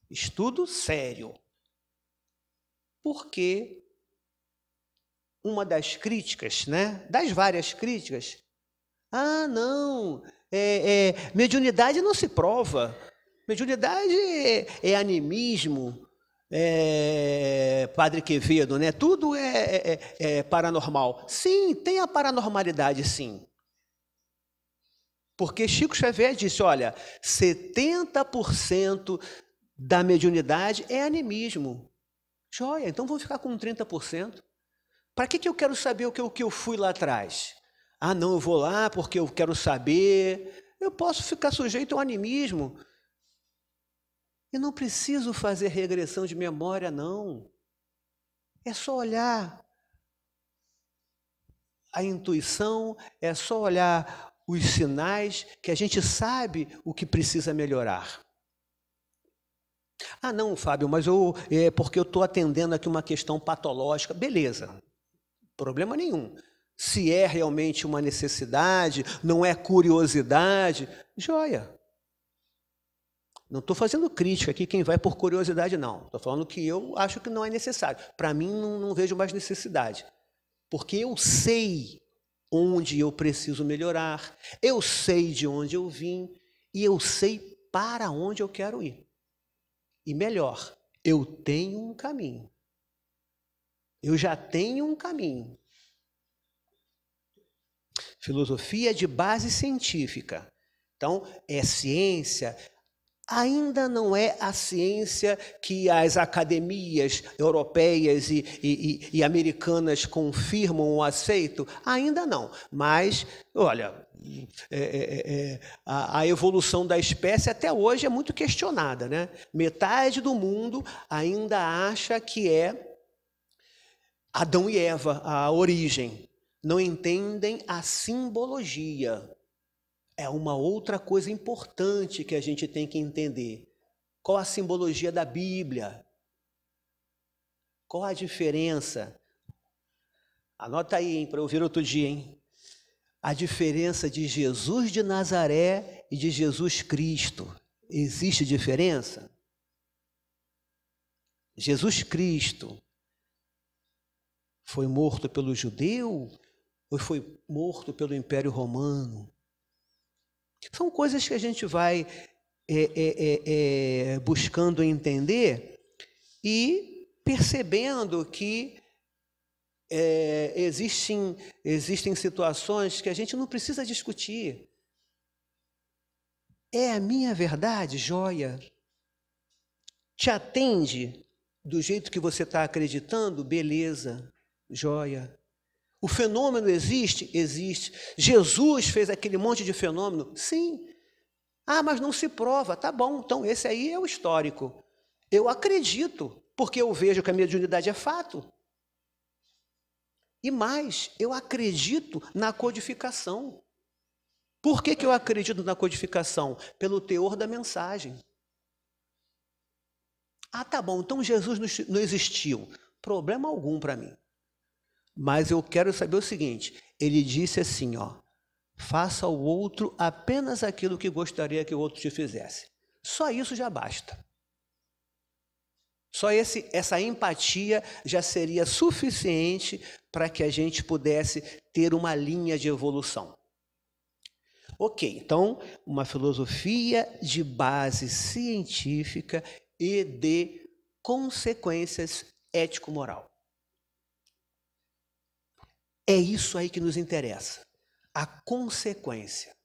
Estudo sério. Porque uma das críticas, né, das várias críticas, não, mediunidade não se prova, mediunidade é animismo, Padre Quevedo, né? Tudo é paranormal. Sim, tem a paranormalidade, sim. Porque Chico Xavier disse, olha, 70% da mediunidade é animismo. Joia, então vamos ficar com 30%. Para que eu quero saber o que eu fui lá atrás? Não, eu vou lá porque eu quero saber. Eu posso ficar sujeito ao animismo. E não preciso fazer regressão de memória, não. É só olhar a intuição, é só olhar os sinais que a gente sabe o que precisa melhorar. Não, Fábio, mas é porque eu estou atendendo aqui uma questão patológica. Beleza. Problema nenhum. Se é realmente uma necessidade, não é curiosidade, joia. Não estou fazendo crítica aqui quem vai por curiosidade, não. Estou falando que eu acho que não é necessário. Para mim, não vejo mais necessidade. Porque eu sei onde eu preciso melhorar, eu sei de onde eu vim e eu sei para onde eu quero ir. E melhor, eu tenho um caminho. Eu já tenho um caminho. Filosofia de base científica. Então, é ciência. Ainda não é a ciência que as academias europeias e americanas confirmam ou aceitam. Ainda não. Mas, olha, a evolução da espécie até hoje é muito questionada, né? Metade do mundo ainda acha que é Adão e Eva, a origem. Não entendem a simbologia. É uma outra coisa importante que a gente tem que entender. Qual a simbologia da Bíblia? Qual a diferença? Anota aí, para eu ver outro dia, hein? A diferença de Jesus de Nazaré e de Jesus Cristo. Existe diferença? Jesus Cristo foi morto pelo judeu ou foi morto pelo Império Romano? São coisas que a gente vai buscando entender e percebendo que existem situações que a gente não precisa discutir. É a minha verdade, joia? Te atende do jeito que você está acreditando? Beleza, joia. O fenômeno existe? Existe. Jesus fez aquele monte de fenômeno? Sim. Mas não se prova. Tá bom, então esse aí é o histórico. Eu acredito, porque eu vejo que a mediunidade é fato. E mais, eu acredito na codificação. Por que eu acredito na codificação? Pelo teor da mensagem. Tá bom, então Jesus não existiu. Problema algum para mim. Mas eu quero saber o seguinte, ele disse assim, faça ao outro apenas aquilo que gostaria que o outro te fizesse. Só isso já basta. Só essa empatia já seria suficiente para que a gente pudesse ter uma linha de evolução. Ok, então, uma filosofia de base científica e de consequências ético-moral. É isso aí que nos interessa, a consequência.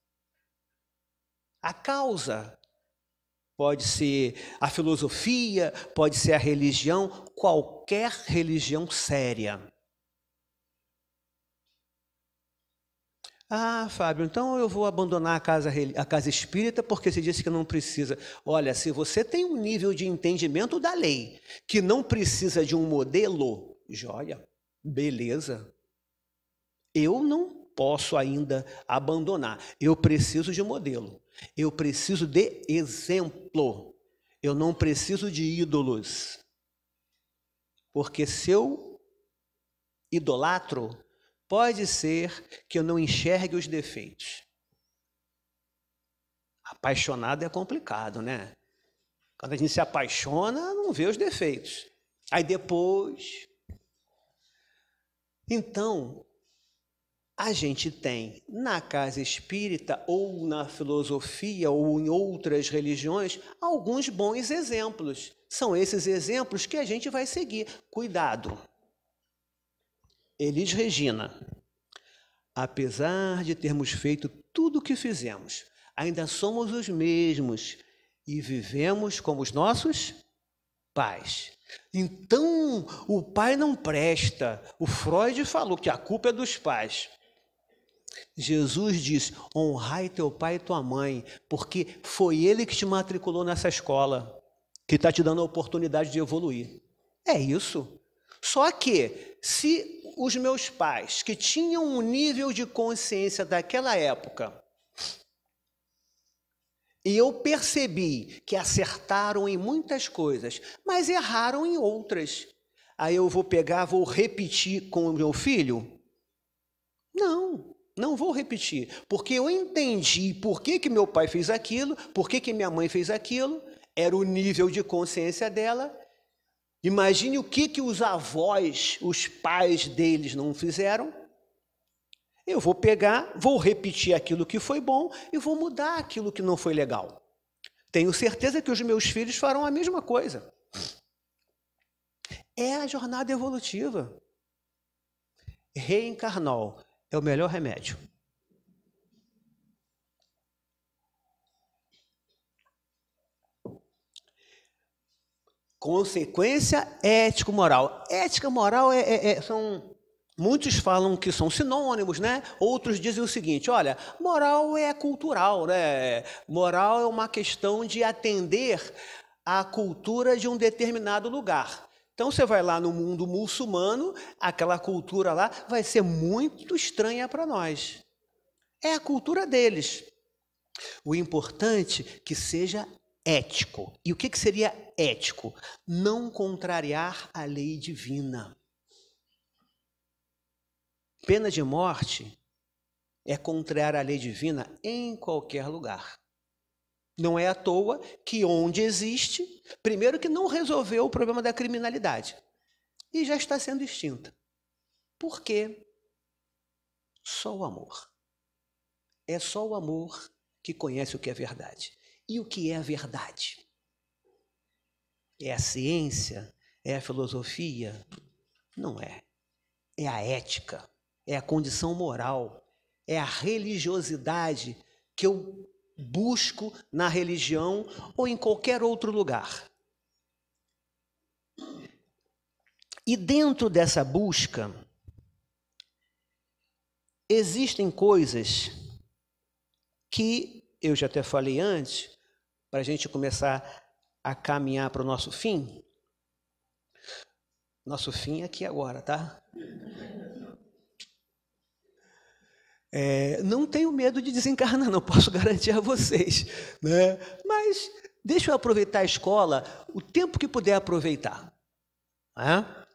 A causa pode ser a filosofia, pode ser a religião, qualquer religião séria. Ah, Fábio, então eu vou abandonar a casa espírita porque você disse que não precisa. Olha, se você tem um nível de entendimento da lei que não precisa de um modelo, joia, beleza. Eu não posso ainda abandonar. Eu preciso de modelo. Eu preciso de exemplo. Eu não preciso de ídolos. Porque se eu idolatro, pode ser que eu não enxergue os defeitos. Apaixonado é complicado, né? Quando a gente se apaixona, não vê os defeitos. Aí depois... Então, a gente tem na casa espírita ou na filosofia ou em outras religiões alguns bons exemplos. São esses exemplos que a gente vai seguir. Cuidado. Elis Regina, apesar de termos feito tudo o que fizemos, ainda somos os mesmos e vivemos como os nossos pais. Então, o pai não presta. O Freud falou que a culpa é dos pais. Jesus diz: honrai teu pai e tua mãe, porque foi ele que te matriculou nessa escola, que está te dando a oportunidade de evoluir. É isso. Só que, se os meus pais, que tinham um nível de consciência daquela época, e eu percebi que acertaram em muitas coisas, mas erraram em outras, aí eu vou pegar, vou repetir com o meu filho? Não vou repetir, porque eu entendi por que meu pai fez aquilo, por que minha mãe fez aquilo, era o nível de consciência dela. Imagine o que os avós, os pais deles não fizeram. Eu vou pegar, vou repetir aquilo que foi bom e vou mudar aquilo que não foi legal. Tenho certeza que os meus filhos farão a mesma coisa. É a jornada evolutiva. Reencarnar é o melhor remédio. Consequência ético-moral. Ética-moral são... Muitos falam que são sinônimos, né? Outros dizem o seguinte: olha, moral é cultural, né? Moral é uma questão de atender à cultura de um determinado lugar. Então, você vai lá no mundo muçulmano, aquela cultura lá vai ser muito estranha para nós. É a cultura deles. O importante é que seja ético. E o que seria ético? Não contrariar a lei divina. Pena de morte é contrariar a lei divina em qualquer lugar. Não é à toa que onde existe, primeiro que não resolveu o problema da criminalidade e já está sendo extinta. Por quê? Só o amor. É só o amor que conhece o que é verdade. E o que é a verdade? É a ciência? É a filosofia? Não é. É a ética. É a condição moral, é a religiosidade que eu busco na religião ou em qualquer outro lugar. E dentro dessa busca, existem coisas que eu já até falei antes, para a gente começar a caminhar para o nosso fim. Nosso fim é aqui agora, tá? Não tenho medo de desencarnar, não posso garantir a vocês, né? Mas deixa eu aproveitar a escola o tempo que puder aproveitar. Né?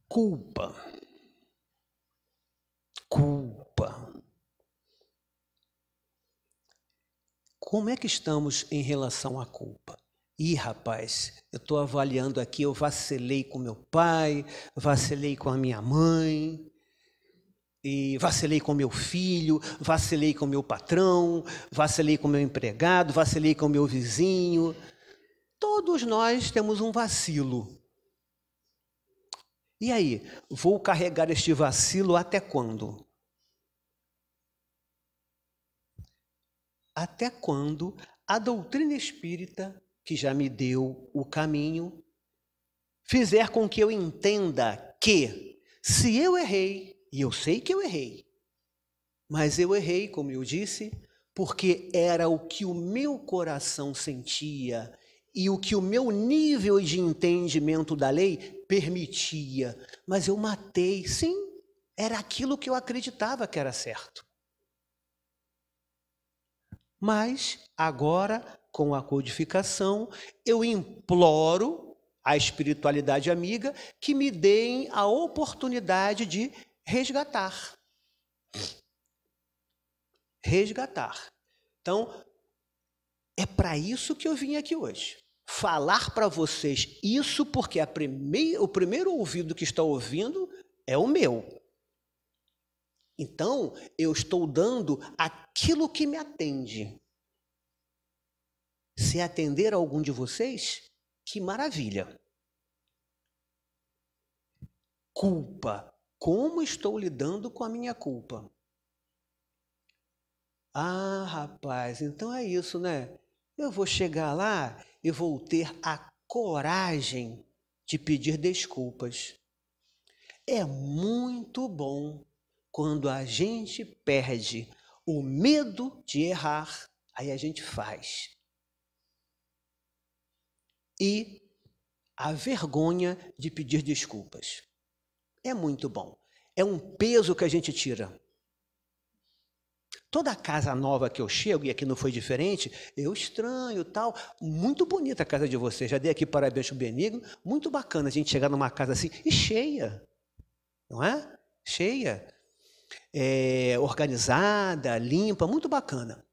Culpa. Como é que estamos em relação à culpa? Rapaz, eu estou avaliando aqui, eu vacilei com meu pai, vacilei com a minha mãe, e vacilei com meu filho, vacilei com meu patrão, vacilei com meu empregado, vacilei com meu vizinho. Todos nós temos um vacilo. E aí, vou carregar este vacilo até quando? Até quando a doutrina espírita, que já me deu o caminho, fizer com que eu entenda que, Se eu errei, e eu sei que eu errei, mas eu errei, como eu disse, porque era o que o meu coração sentia e o que o meu nível de entendimento da lei permitia. Mas eu matei, sim, era aquilo que eu acreditava que era certo. Mas agora, com a codificação, eu imploro à espiritualidade amiga que me deem a oportunidade de resgatar. Resgatar. Então, é para isso que eu vim aqui hoje. Falar para vocês isso porque o primeiro ouvido que está ouvindo é o meu. Então, eu estou dando aquilo que me atende. Se atender a algum de vocês, que maravilha. Culpa. Como estou lidando com a minha culpa? Ah, rapaz, então é isso, né? Eu vou chegar lá e vou ter a coragem de pedir desculpas. É muito bom quando a gente perde o medo de errar, aí a gente faz. E a vergonha de pedir desculpas. É muito bom. É um peso que a gente tira. Toda casa nova que eu chego, e aqui não foi diferente, eu estranho, tal. Muito bonita a casa de vocês. Já dei aqui parabéns para o Benigno. Muito bacana a gente chegar numa casa assim, e cheia. Não é? Cheia. Organizada, limpa, muito bacana.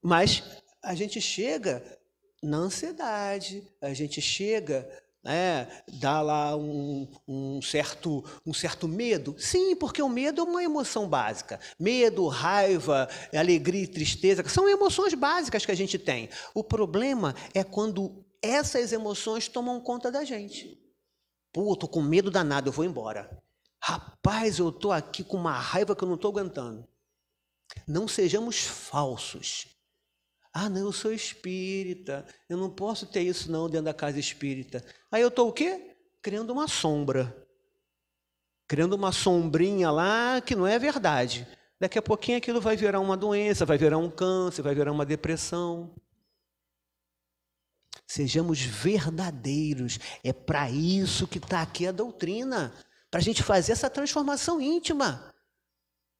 Mas a gente chega na ansiedade, a gente chega, dá lá um certo medo. Sim, porque o medo é uma emoção básica. Medo, raiva, alegria e tristeza, são emoções básicas que a gente tem. O problema é quando essas emoções tomam conta da gente. Pô, eu tô com medo danado, eu vou embora. Rapaz, eu tô aqui com uma raiva que eu não estou aguentando. Não sejamos falsos. Ah, não, eu sou espírita, eu não posso ter isso não dentro da casa espírita. Aí eu estou o quê? Criando uma sombra. Criando uma sombrinha lá que não é verdade. Daqui a pouquinho aquilo vai virar uma doença, vai virar um câncer, vai virar uma depressão. Sejamos verdadeiros. É para isso que está aqui a doutrina. Para a gente fazer essa transformação íntima.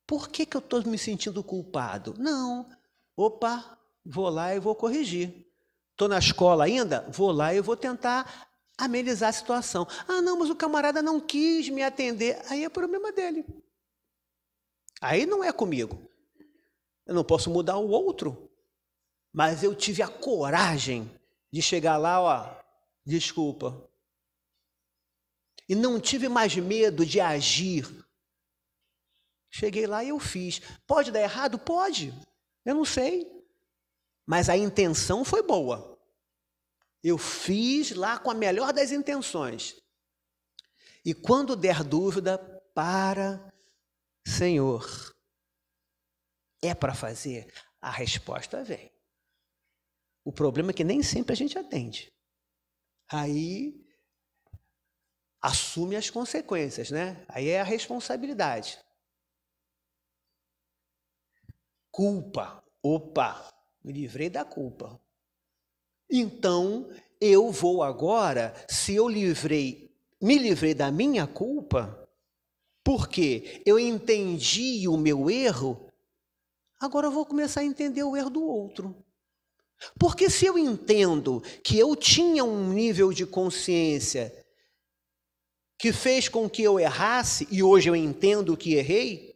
Por que eu estou me sentindo culpado? Não. Opa, vou lá e vou corrigir. Estou na escola ainda? Vou lá e vou tentar amenizar a situação. Ah, não, mas o camarada não quis me atender. Aí é problema dele. Aí não é comigo. Eu não posso mudar o outro. Mas eu tive a coragem de chegar lá, desculpa. E não tive mais medo de agir. Cheguei lá e eu fiz. Pode dar errado? Pode. Eu não sei. Mas a intenção foi boa. Eu fiz lá com a melhor das intenções. E quando der dúvida, Senhor, é para fazer? A resposta vem. O problema é que nem sempre a gente atende. Aí assume as consequências, né? Aí é a responsabilidade. Culpa. Opa, me livrei da culpa. Então, eu vou agora, se eu me livrei da minha culpa, porque eu entendi o meu erro, agora eu vou começar a entender o erro do outro. Porque se eu entendo que eu tinha um nível de consciência que fez com que eu errasse, e hoje eu entendo que errei,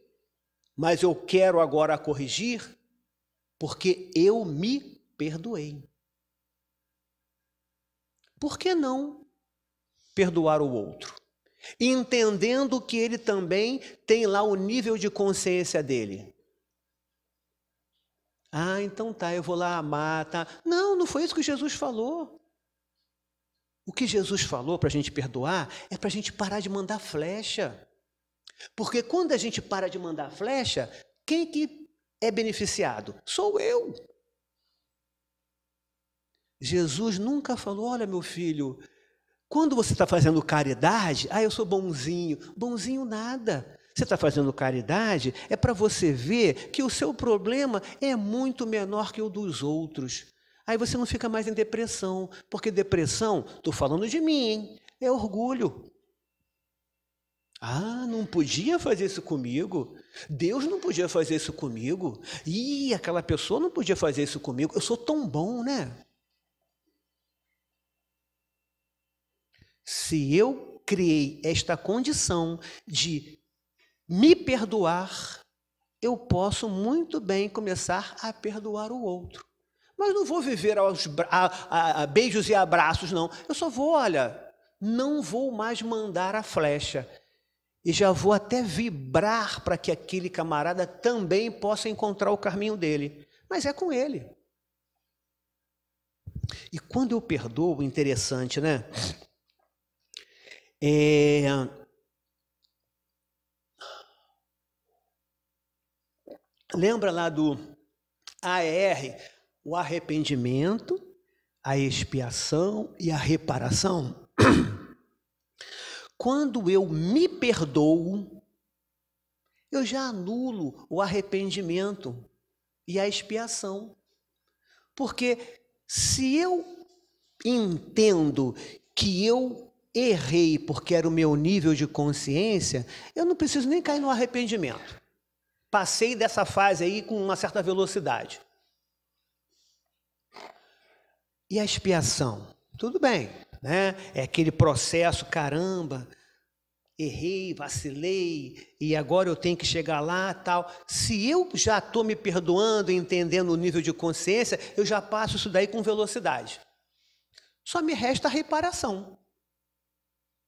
mas eu quero agora corrigir, porque eu me perdoei. Por que não perdoar o outro? Entendendo que ele também tem lá o nível de consciência dele. Ah, então tá, eu vou lá amar, tá? Não, não foi isso que Jesus falou. O que Jesus falou para a gente perdoar é para a gente parar de mandar flecha. Porque quando a gente para de mandar flecha, quem que é beneficiado? Sou eu. Jesus nunca falou, olha meu filho, Quando você está fazendo caridade, eu sou bonzinho. Bonzinho nada. Você está fazendo caridade é para você ver que o seu problema é muito menor que o dos outros. Aí você não fica mais em depressão, porque depressão, estou falando de mim, hein? É orgulho. Não podia fazer isso comigo. Deus não podia fazer isso comigo. Aquela pessoa não podia fazer isso comigo. Eu sou tão bom, né? Se eu criei esta condição de me perdoar, eu posso muito bem começar a perdoar o outro. Mas não vou viver a beijos e abraços, não. Eu só vou, não vou mais mandar a flecha. E já vou até vibrar para que aquele camarada também possa encontrar o caminho dele. Mas é com ele. E quando eu perdoo, interessante, né? Lembra lá do AER, o arrependimento, a expiação e a reparação? Quando eu me perdoo, eu já anulo o arrependimento e a expiação. Porque se eu entendo que eu errei porque era o meu nível de consciência, eu não preciso nem cair no arrependimento. Passei dessa fase aí com uma certa velocidade. E a expiação? Tudo bem, né? É aquele processo, caramba, errei, vacilei, e agora eu tenho que chegar lá, tal. Se eu já estou me perdoando, entendendo o nível de consciência, eu já passo isso daí com velocidade. Só me resta a reparação.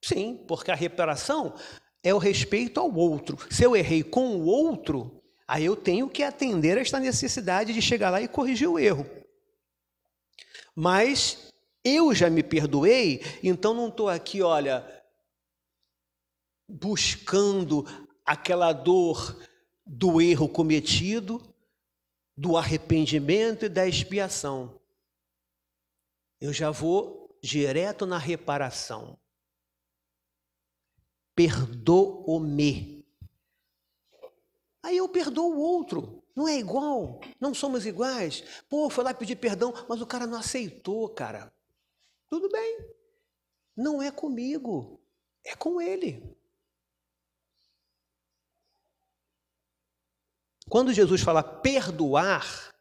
Sim, porque a reparação é o respeito ao outro. Se eu errei com o outro, aí eu tenho que atender a esta necessidade de chegar lá e corrigir o erro. Mas eu já me perdoei, então não estou aqui, buscando aquela dor do erro cometido, do arrependimento e da expiação. Eu já vou direto na reparação. Perdoo-me. Aí eu perdoo o outro. Não é igual, não somos iguais. Foi lá pedir perdão, mas o cara não aceitou, cara. Tudo bem. Não é comigo, é com ele. Quando Jesus fala perdoar,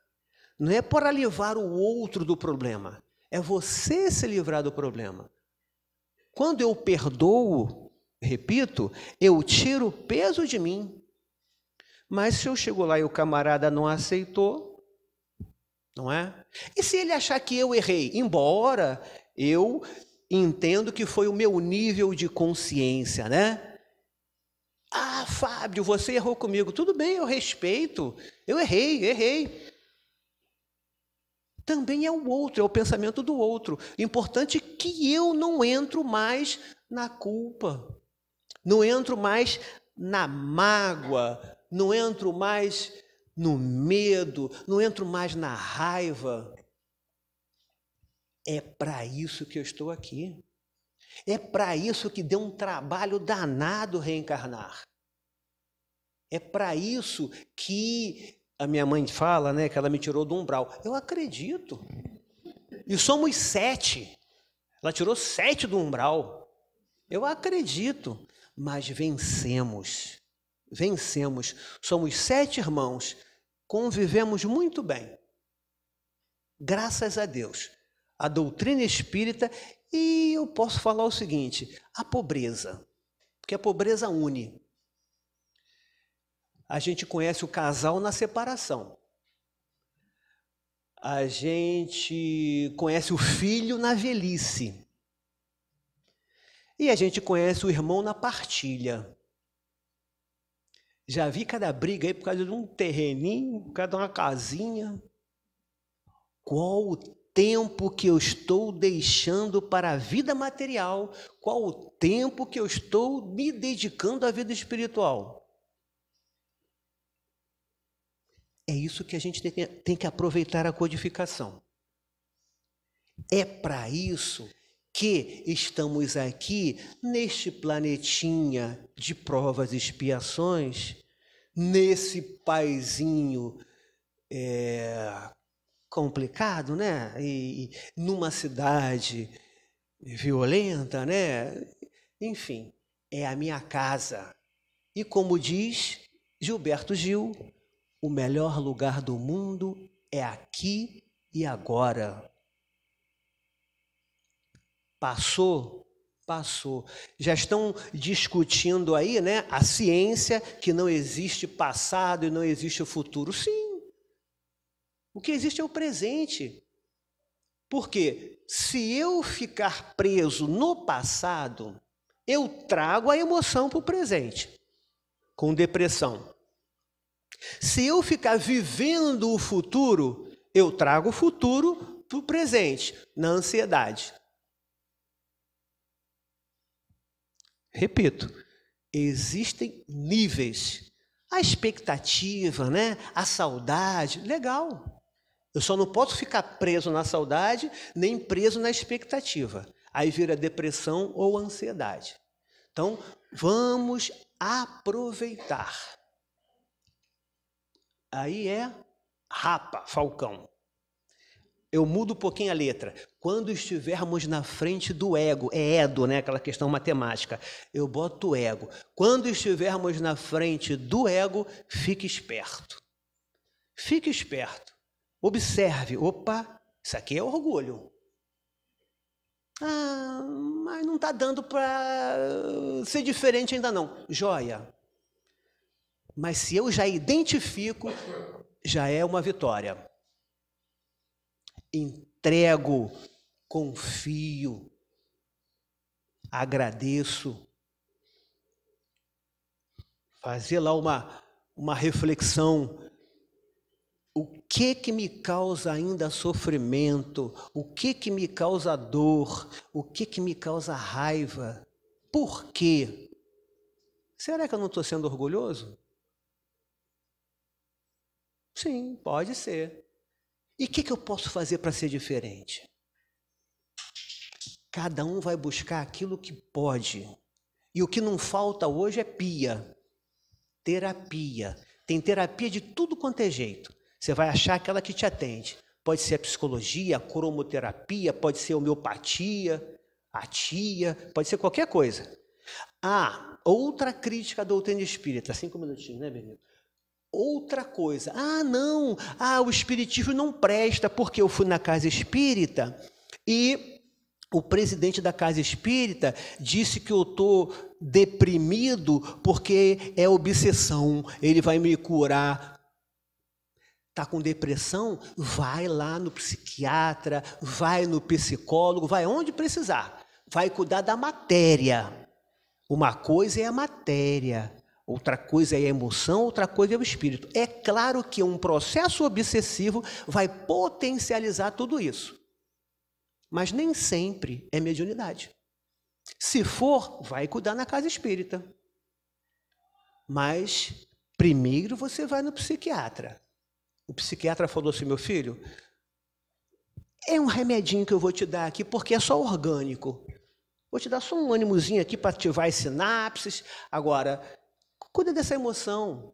não é para livrar o outro do problema, é você se livrar do problema. Quando eu perdoo, repito, eu tiro o peso de mim. Mas se eu chego lá e o camarada não aceitou, não é? E se ele achar que eu errei? Embora eu entendo que foi o meu nível de consciência, né? Fábio, você errou comigo. Tudo bem, eu respeito. Eu errei. Também é o outro, é o pensamento do outro. Importante é que eu não entro mais na culpa. Não entro mais na mágoa. Não entro mais no medo. Não entro mais na raiva. É para isso que eu estou aqui. É para isso que deu um trabalho danado reencarnar. É para isso que a minha mãe fala, né, que ela me tirou do umbral. Eu acredito. E somos 7. Ela tirou 7 do umbral. Eu acredito. Mas vencemos. Vencemos. Somos 7 irmãos. Convivemos muito bem. Graças a Deus. A doutrina espírita, e eu posso falar o seguinte, a pobreza. Porque a pobreza une. A gente conhece o casal na separação. A gente conhece o filho na velhice. E a gente conhece o irmão na partilha. Já vi cada briga aí por causa de um terreninho, por causa de uma casinha. Qual o tempo que eu estou deixando para a vida material? Qual o tempo que eu estou me dedicando à vida espiritual? É isso que a gente tem que aproveitar a codificação. É para isso que estamos aqui neste planetinha de provas e expiações, nesse paizinho complicado, né? E numa cidade violenta, né? Enfim, é a minha casa. E como diz Gilberto Gil, o melhor lugar do mundo é aqui e agora. Passou? Passou. Já estão discutindo aí, né, a ciência, que não existe passado e não existe futuro. Sim. O que existe é o presente. Porque se eu ficar preso no passado, eu trago a emoção para o presente, com depressão. Se eu ficar vivendo o futuro, eu trago o futuro para o presente, na ansiedade. Repito, existem níveis. A expectativa, né? A saudade, legal. Eu só não posso ficar preso na saudade, nem preso na expectativa. Aí vira depressão ou ansiedade. Então, vamos aproveitar. Aí é Rapa, Falcão. Eu mudo um pouquinho a letra. Quando estivermos na frente do ego, é Edo, né? Aquela questão matemática. Eu boto o ego. Quando estivermos na frente do ego, fique esperto. Fique esperto. Observe. Opa, isso aqui é orgulho. Ah, mas não está dando para ser diferente ainda não. Joia. Mas se eu já identifico, já é uma vitória. Entrego, confio, agradeço. Fazer lá uma reflexão. O que me causa ainda sofrimento? O que me causa dor? O que me causa raiva? Por quê? Será que eu não estou sendo orgulhoso? Sim, pode ser. E o que eu posso fazer para ser diferente? Cada um vai buscar aquilo que pode. E o que não falta hoje é pia. Terapia. Tem terapia de tudo quanto é jeito. Você vai achar aquela que te atende. Pode ser a psicologia, a cromoterapia, pode ser a homeopatia, a tia, pode ser qualquer coisa. Ah, outra crítica à doutrina espírita. 5 minutinhos, né, Benito? Outra coisa. Ah, não. Ah, o espiritismo não presta, porque eu fui na casa espírita e o presidente da casa espírita disse que eu estou deprimido porque é obsessão, ele vai me curar. Está com depressão? Vai lá no psiquiatra, vai no psicólogo, vai onde precisar. Vai cuidar da matéria. Uma coisa é a matéria, outra coisa é a emoção, outra coisa é o espírito. É claro que um processo obsessivo vai potencializar tudo isso. Mas nem sempre é mediunidade. Se for, vai cuidar na casa espírita. Mas primeiro você vai no psiquiatra. O psiquiatra falou assim, meu filho, é um remedinho que eu vou te dar aqui porque é só orgânico. Vou te dar só um ânimozinho aqui para ativar as sinapses. Agora, cuida dessa emoção.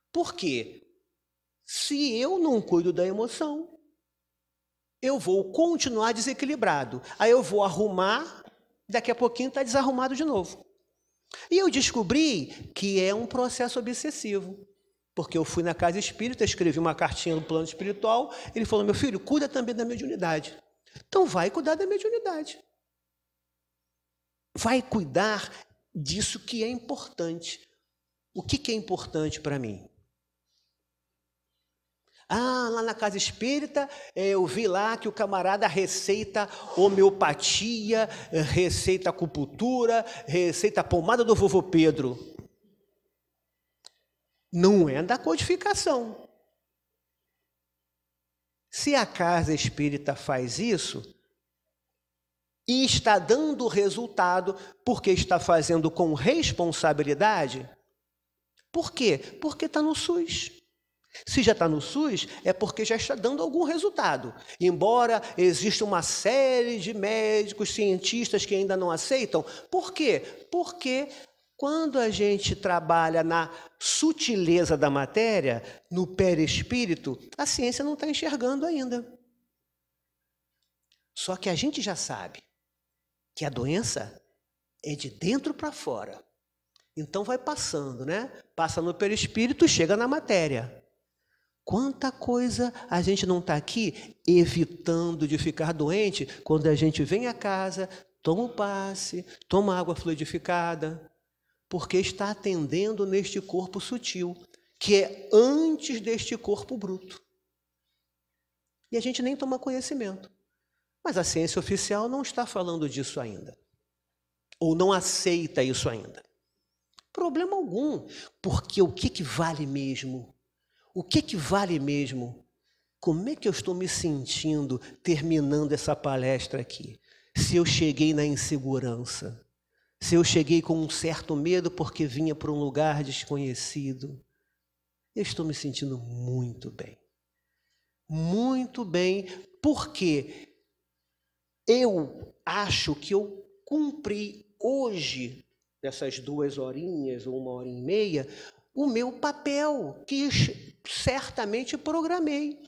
Por quê? Se eu não cuido da emoção, eu vou continuar desequilibrado. Aí eu vou arrumar, daqui a pouquinho está desarrumado de novo. E eu descobri que é um processo obsessivo. Porque eu fui na casa espírita, escrevi uma cartinha no plano espiritual, ele falou, meu filho, cuida também da mediunidade. Então vai cuidar da mediunidade. Vai cuidar disso que é importante. O que é importante para mim? Ah, lá na casa espírita, eu vi lá que o camarada receita homeopatia, receita acupuntura, receita pomada do vovô Pedro. Não é da codificação. Se a casa espírita faz isso, e está dando resultado porque está fazendo com responsabilidade, por quê? Porque está no SUS. Se já está no SUS, é porque já está dando algum resultado. Embora exista uma série de médicos, cientistas que ainda não aceitam. Por quê? Porque quando a gente trabalha na sutileza da matéria, no perispírito, a ciência não está enxergando ainda. Só que a gente já sabe que a doença é de dentro para fora. Então vai passando, né? Passa no perispírito e chega na matéria. Quanta coisa a gente não está aqui evitando de ficar doente quando a gente vem a casa, toma um passe, toma água fluidificada, porque está atendendo neste corpo sutil, que é antes deste corpo bruto. E a gente nem toma conhecimento. Mas a ciência oficial não está falando disso ainda. Ou não aceita isso ainda. Problema algum, porque o que vale mesmo? O que vale mesmo? Como é que eu estou me sentindo terminando essa palestra aqui? Se eu cheguei na insegurança, se eu cheguei com um certo medo porque vinha para um lugar desconhecido, eu estou me sentindo muito bem. Muito bem, porque eu acho que eu cumpri hoje, dessas 2 horinhas ou 1h30, o meu papel, que certamente programei.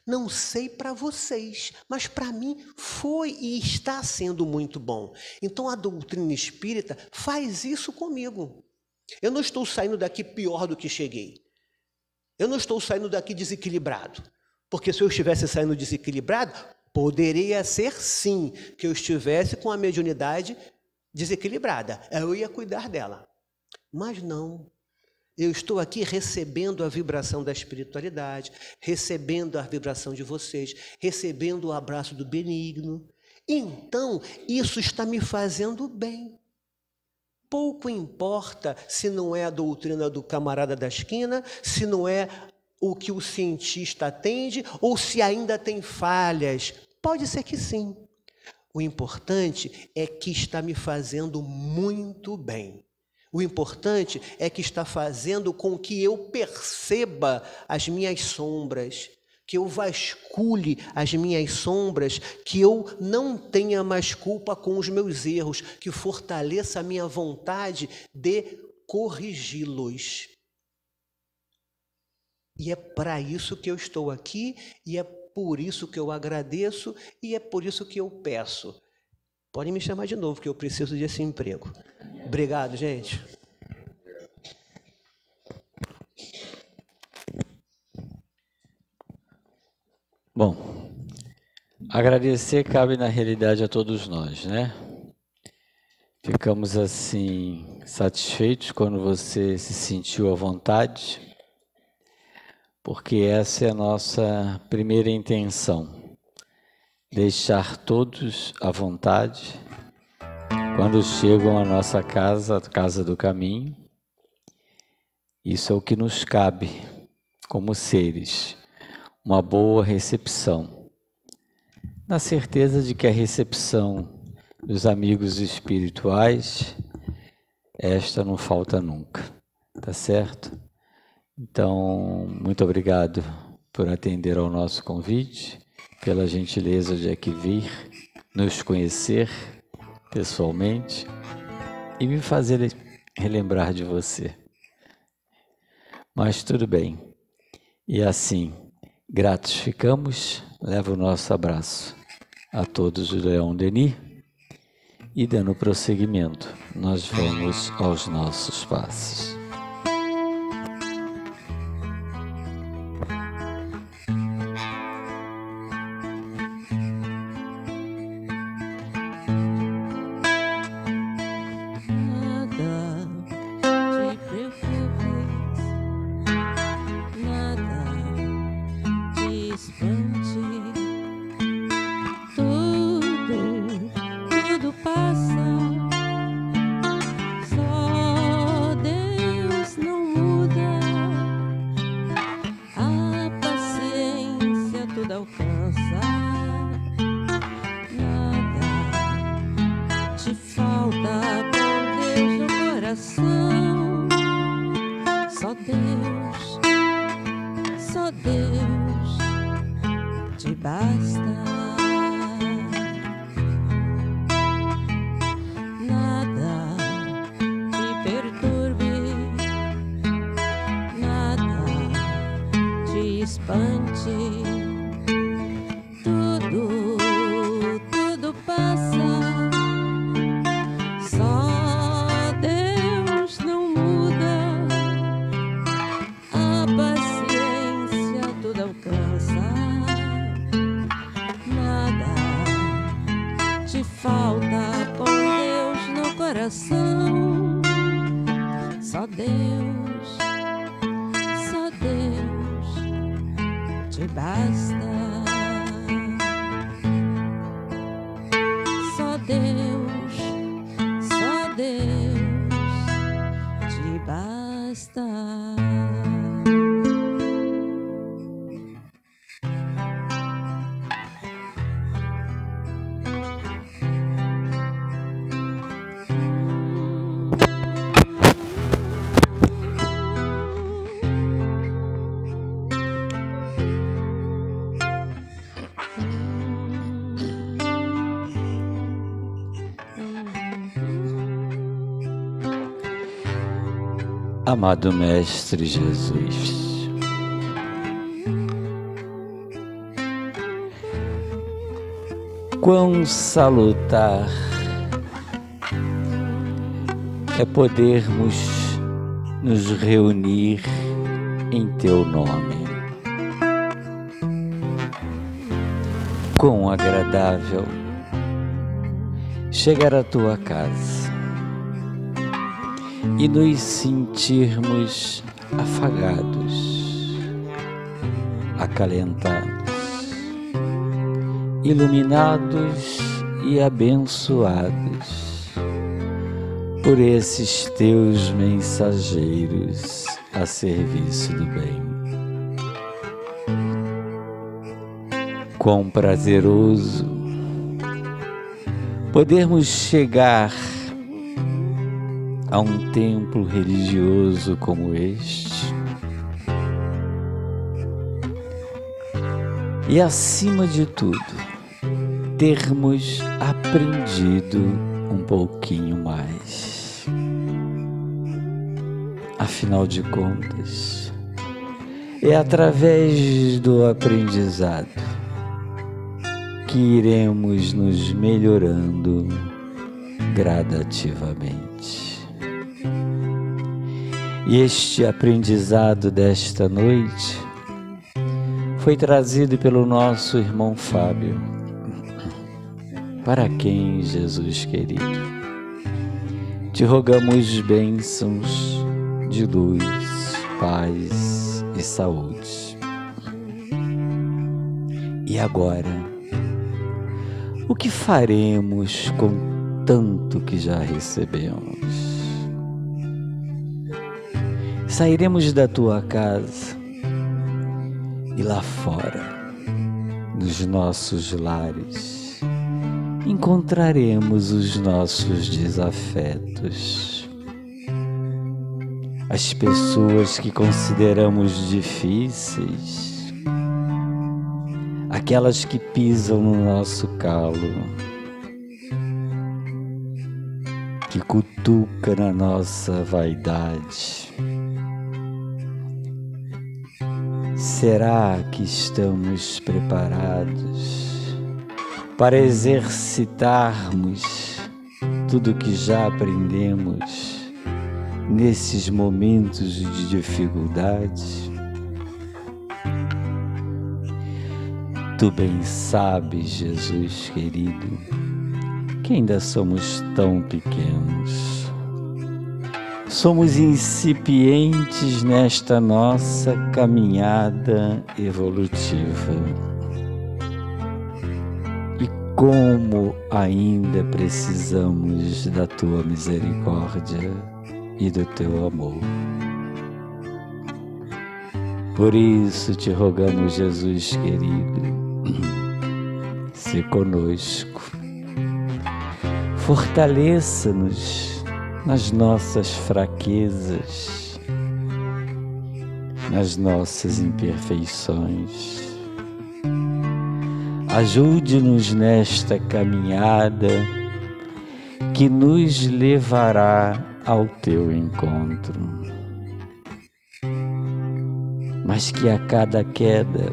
Não sei para vocês, mas para mim foi e está sendo muito bom. Então a doutrina espírita faz isso comigo. Eu não estou saindo daqui pior do que cheguei. Eu não estou saindo daqui desequilibrado. Porque se eu estivesse saindo desequilibrado, poderia ser sim que eu estivesse com a mediunidade desequilibrada. Eu ia cuidar dela. Mas não. Eu estou aqui recebendo a vibração da espiritualidade, recebendo a vibração de vocês, recebendo o abraço do benigno. Então, isso está me fazendo bem. Pouco importa se não é a doutrina do camarada da esquina, se não é o que o cientista atende, ou se ainda tem falhas. Pode ser que sim. O importante é que está me fazendo muito bem. O importante é que está fazendo com que eu perceba as minhas sombras, que eu vasculhe as minhas sombras, que eu não tenha mais culpa com os meus erros, que fortaleça a minha vontade de corrigi-los. E é para isso que eu estou aqui, e é por isso que eu agradeço, e é por isso que eu peço. Podem me chamar de novo, que eu preciso desse emprego. Obrigado, gente. Bom, agradecer cabe na realidade a todos nós, né? Ficamos assim satisfeitos quando você se sentiu à vontade, porque essa é a nossa primeira intenção. Deixar todos à vontade quando chegam à nossa casa, a casa do caminho. Isso é o que nos cabe como seres, uma boa recepção, na certeza de que a recepção dos amigos espirituais, esta não falta nunca, tá certo? Então, muito obrigado por atender ao nosso convite, pela gentileza de aqui vir, nos conhecer pessoalmente e me fazer relembrar de você. Mas tudo bem. E assim, gratos ficamos, leva o nosso abraço a todos do Leon Denis e dando prosseguimento, nós vamos aos nossos passos. Só Deus te basta. Nada te perturbe, nada te espante. Tudo passa. Só Deus não muda. A paciência tudo alcança. Nada te falta com Deus no coração. Só Deus te basta. Só Deus te basta. Amado Mestre Jesus, quão salutar é podermos nos reunir em Teu nome. Quão agradável chegar à Tua casa e nos sentirmos afagados, acalentados, iluminados e abençoados por esses Teus mensageiros a serviço do bem. Quão prazeroso podermos chegar a um templo religioso como este e, acima de tudo, termos aprendido um pouquinho mais. Afinal de contas, é através do aprendizado que iremos nos melhorando gradativamente. E este aprendizado desta noite foi trazido pelo nosso irmão Fábio, para quem, Jesus querido, te rogamos bênçãos de luz, paz e saúde. E agora, o que faremos com tanto que já recebemos? Sairemos da tua casa e lá fora, nos nossos lares, encontraremos os nossos desafetos, as pessoas que consideramos difíceis, aquelas que pisam no nosso calo, que cutuca na nossa vaidade. Será que estamos preparados para exercitarmos tudo que já aprendemos nesses momentos de dificuldade? Tu bem sabes, Jesus querido, que ainda somos tão pequenos. Somos incipientes nesta nossa caminhada evolutiva. E como ainda precisamos da Tua misericórdia e do Teu amor. Por isso te rogamos, Jesus querido, se conosco, fortaleça-nos nas nossas fraquezas, nas nossas imperfeições. Ajude-nos nesta caminhada que nos levará ao teu encontro. Mas que a cada queda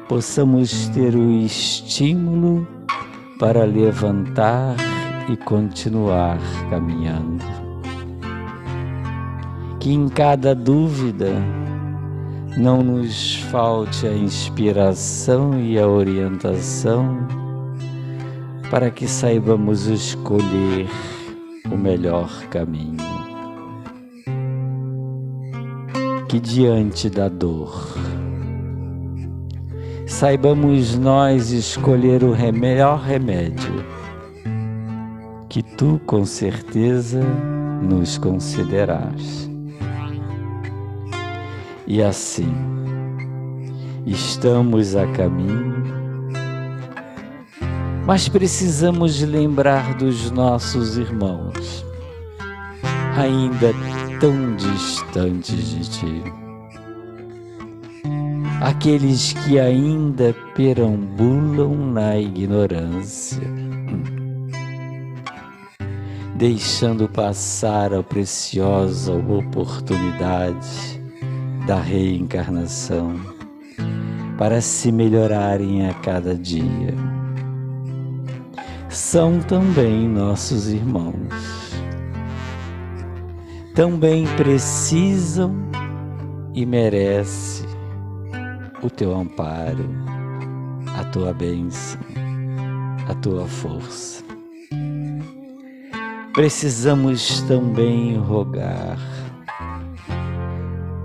possamos ter o estímulo para levantar e continuar caminhando. Que em cada dúvida não nos falte a inspiração e a orientação para que saibamos escolher o melhor caminho. Que diante da dor saibamos nós escolher o melhor remédio que tu com certeza nos concederás. E assim, estamos a caminho, mas precisamos lembrar dos nossos irmãos, ainda tão distantes de ti. Aqueles que ainda perambulam na ignorância, deixando passar a preciosa oportunidade da reencarnação para se melhorarem a cada dia. São também nossos irmãos. Também precisam e merecem o teu amparo, a tua bênção, a tua força. Precisamos também rogar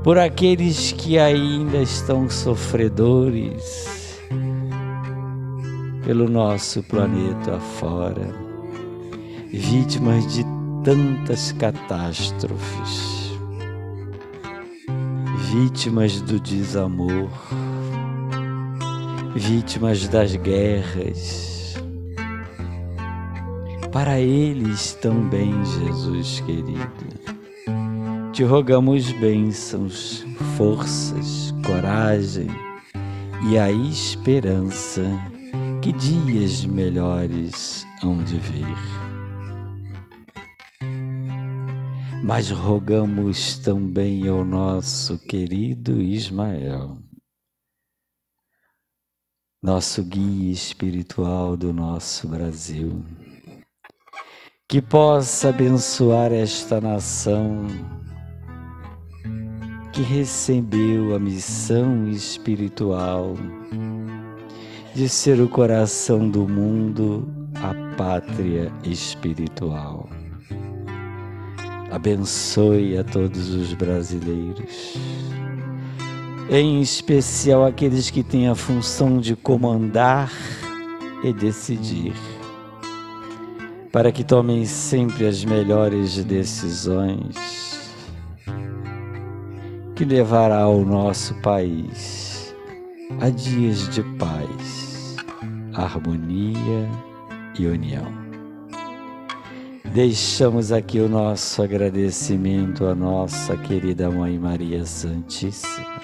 por aqueles que ainda estão sofredores pelo nosso planeta afora, vítimas de tantas catástrofes, vítimas do desamor, vítimas das guerras. Para eles também, Jesus querido, te rogamos bênçãos, forças, coragem e a esperança que dias melhores hão de vir. Mas rogamos também ao nosso querido Ismael, nosso guia espiritual do nosso Brasil, que possa abençoar esta nação que recebeu a missão espiritual de ser o coração do mundo, a pátria espiritual. Abençoe a todos os brasileiros, em especial aqueles que têm a função de comandar e decidir, para que tomem sempre as melhores decisões que levará o nosso país a dias de paz, harmonia e união. Deixamos aqui o nosso agradecimento à nossa querida Mãe Maria Santíssima,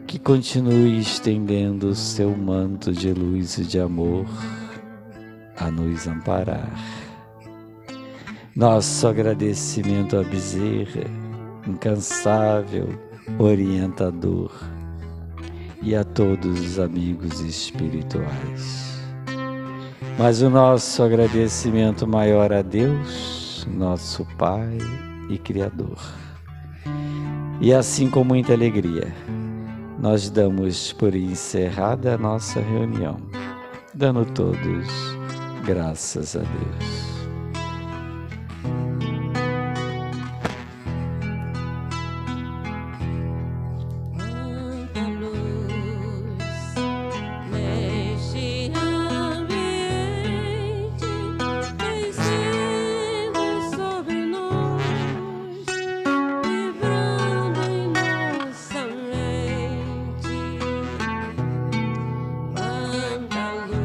que continue estendendo o seu manto de luz e de amor a nos amparar. Nosso agradecimento a Bezerra, incansável orientador, e a todos os amigos espirituais. Mas o nosso agradecimento maior a Deus, nosso Pai e Criador. E assim, com muita alegria, nós damos por encerrada a nossa reunião, dando todos graças a Deus. Quanta luz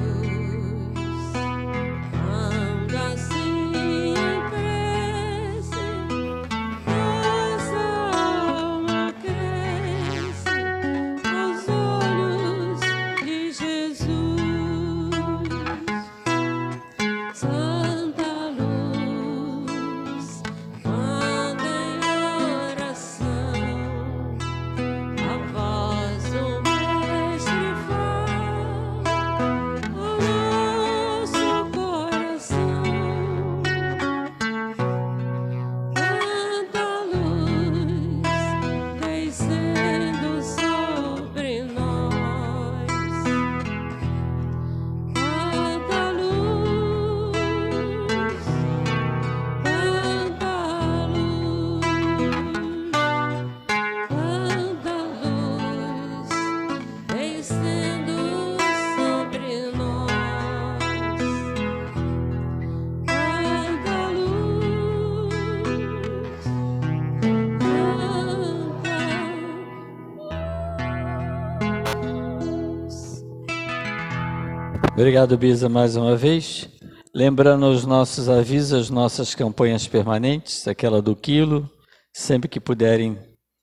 Obrigado, Bisa, mais uma vez. Lembrando os nossos avisos, as nossas campanhas permanentes, aquela do quilo, sempre que puderem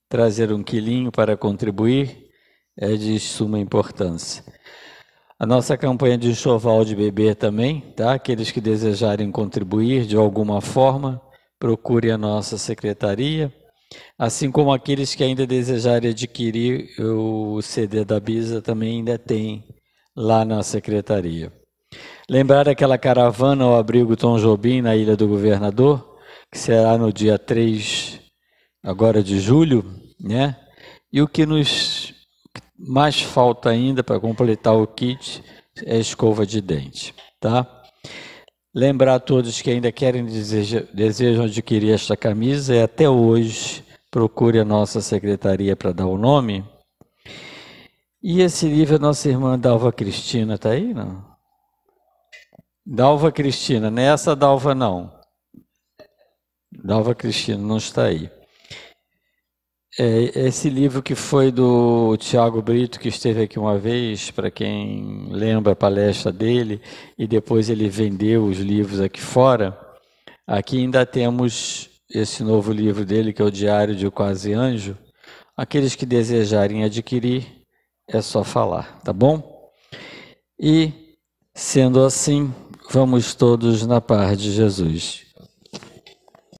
trazer um quilinho para contribuir, é de suma importância. A nossa campanha de enxoval de bebê também, tá? Aqueles que desejarem contribuir de alguma forma, procure a nossa secretaria, assim como aqueles que ainda desejarem adquirir o CD da Bisa também ainda tem lá na secretaria. Lembrar aquela caravana ao abrigo Tom Jobim na Ilha do Governador, que será no dia 3 agora de julho, né? E o que nos mais falta ainda para completar o kit é a escova de dente, tá? Lembrar a todos que ainda querem, desejam adquirir esta camisa, e até hoje procure a nossa secretaria para dar o nome. E esse livro, a nossa irmã Dalva Cristina, está aí, não? Dalva Cristina, não é essa Dalva, não. Dalva Cristina não está aí. Esse livro que foi do Tiago Brito, que esteve aqui uma vez, para quem lembra a palestra dele, e depois ele vendeu os livros aqui fora. Aqui ainda temos esse novo livro dele, que é o Diário de Quase Anjo. Aqueles que desejarem adquirir, é só falar, tá bom? E, sendo assim, vamos todos na paz de Jesus.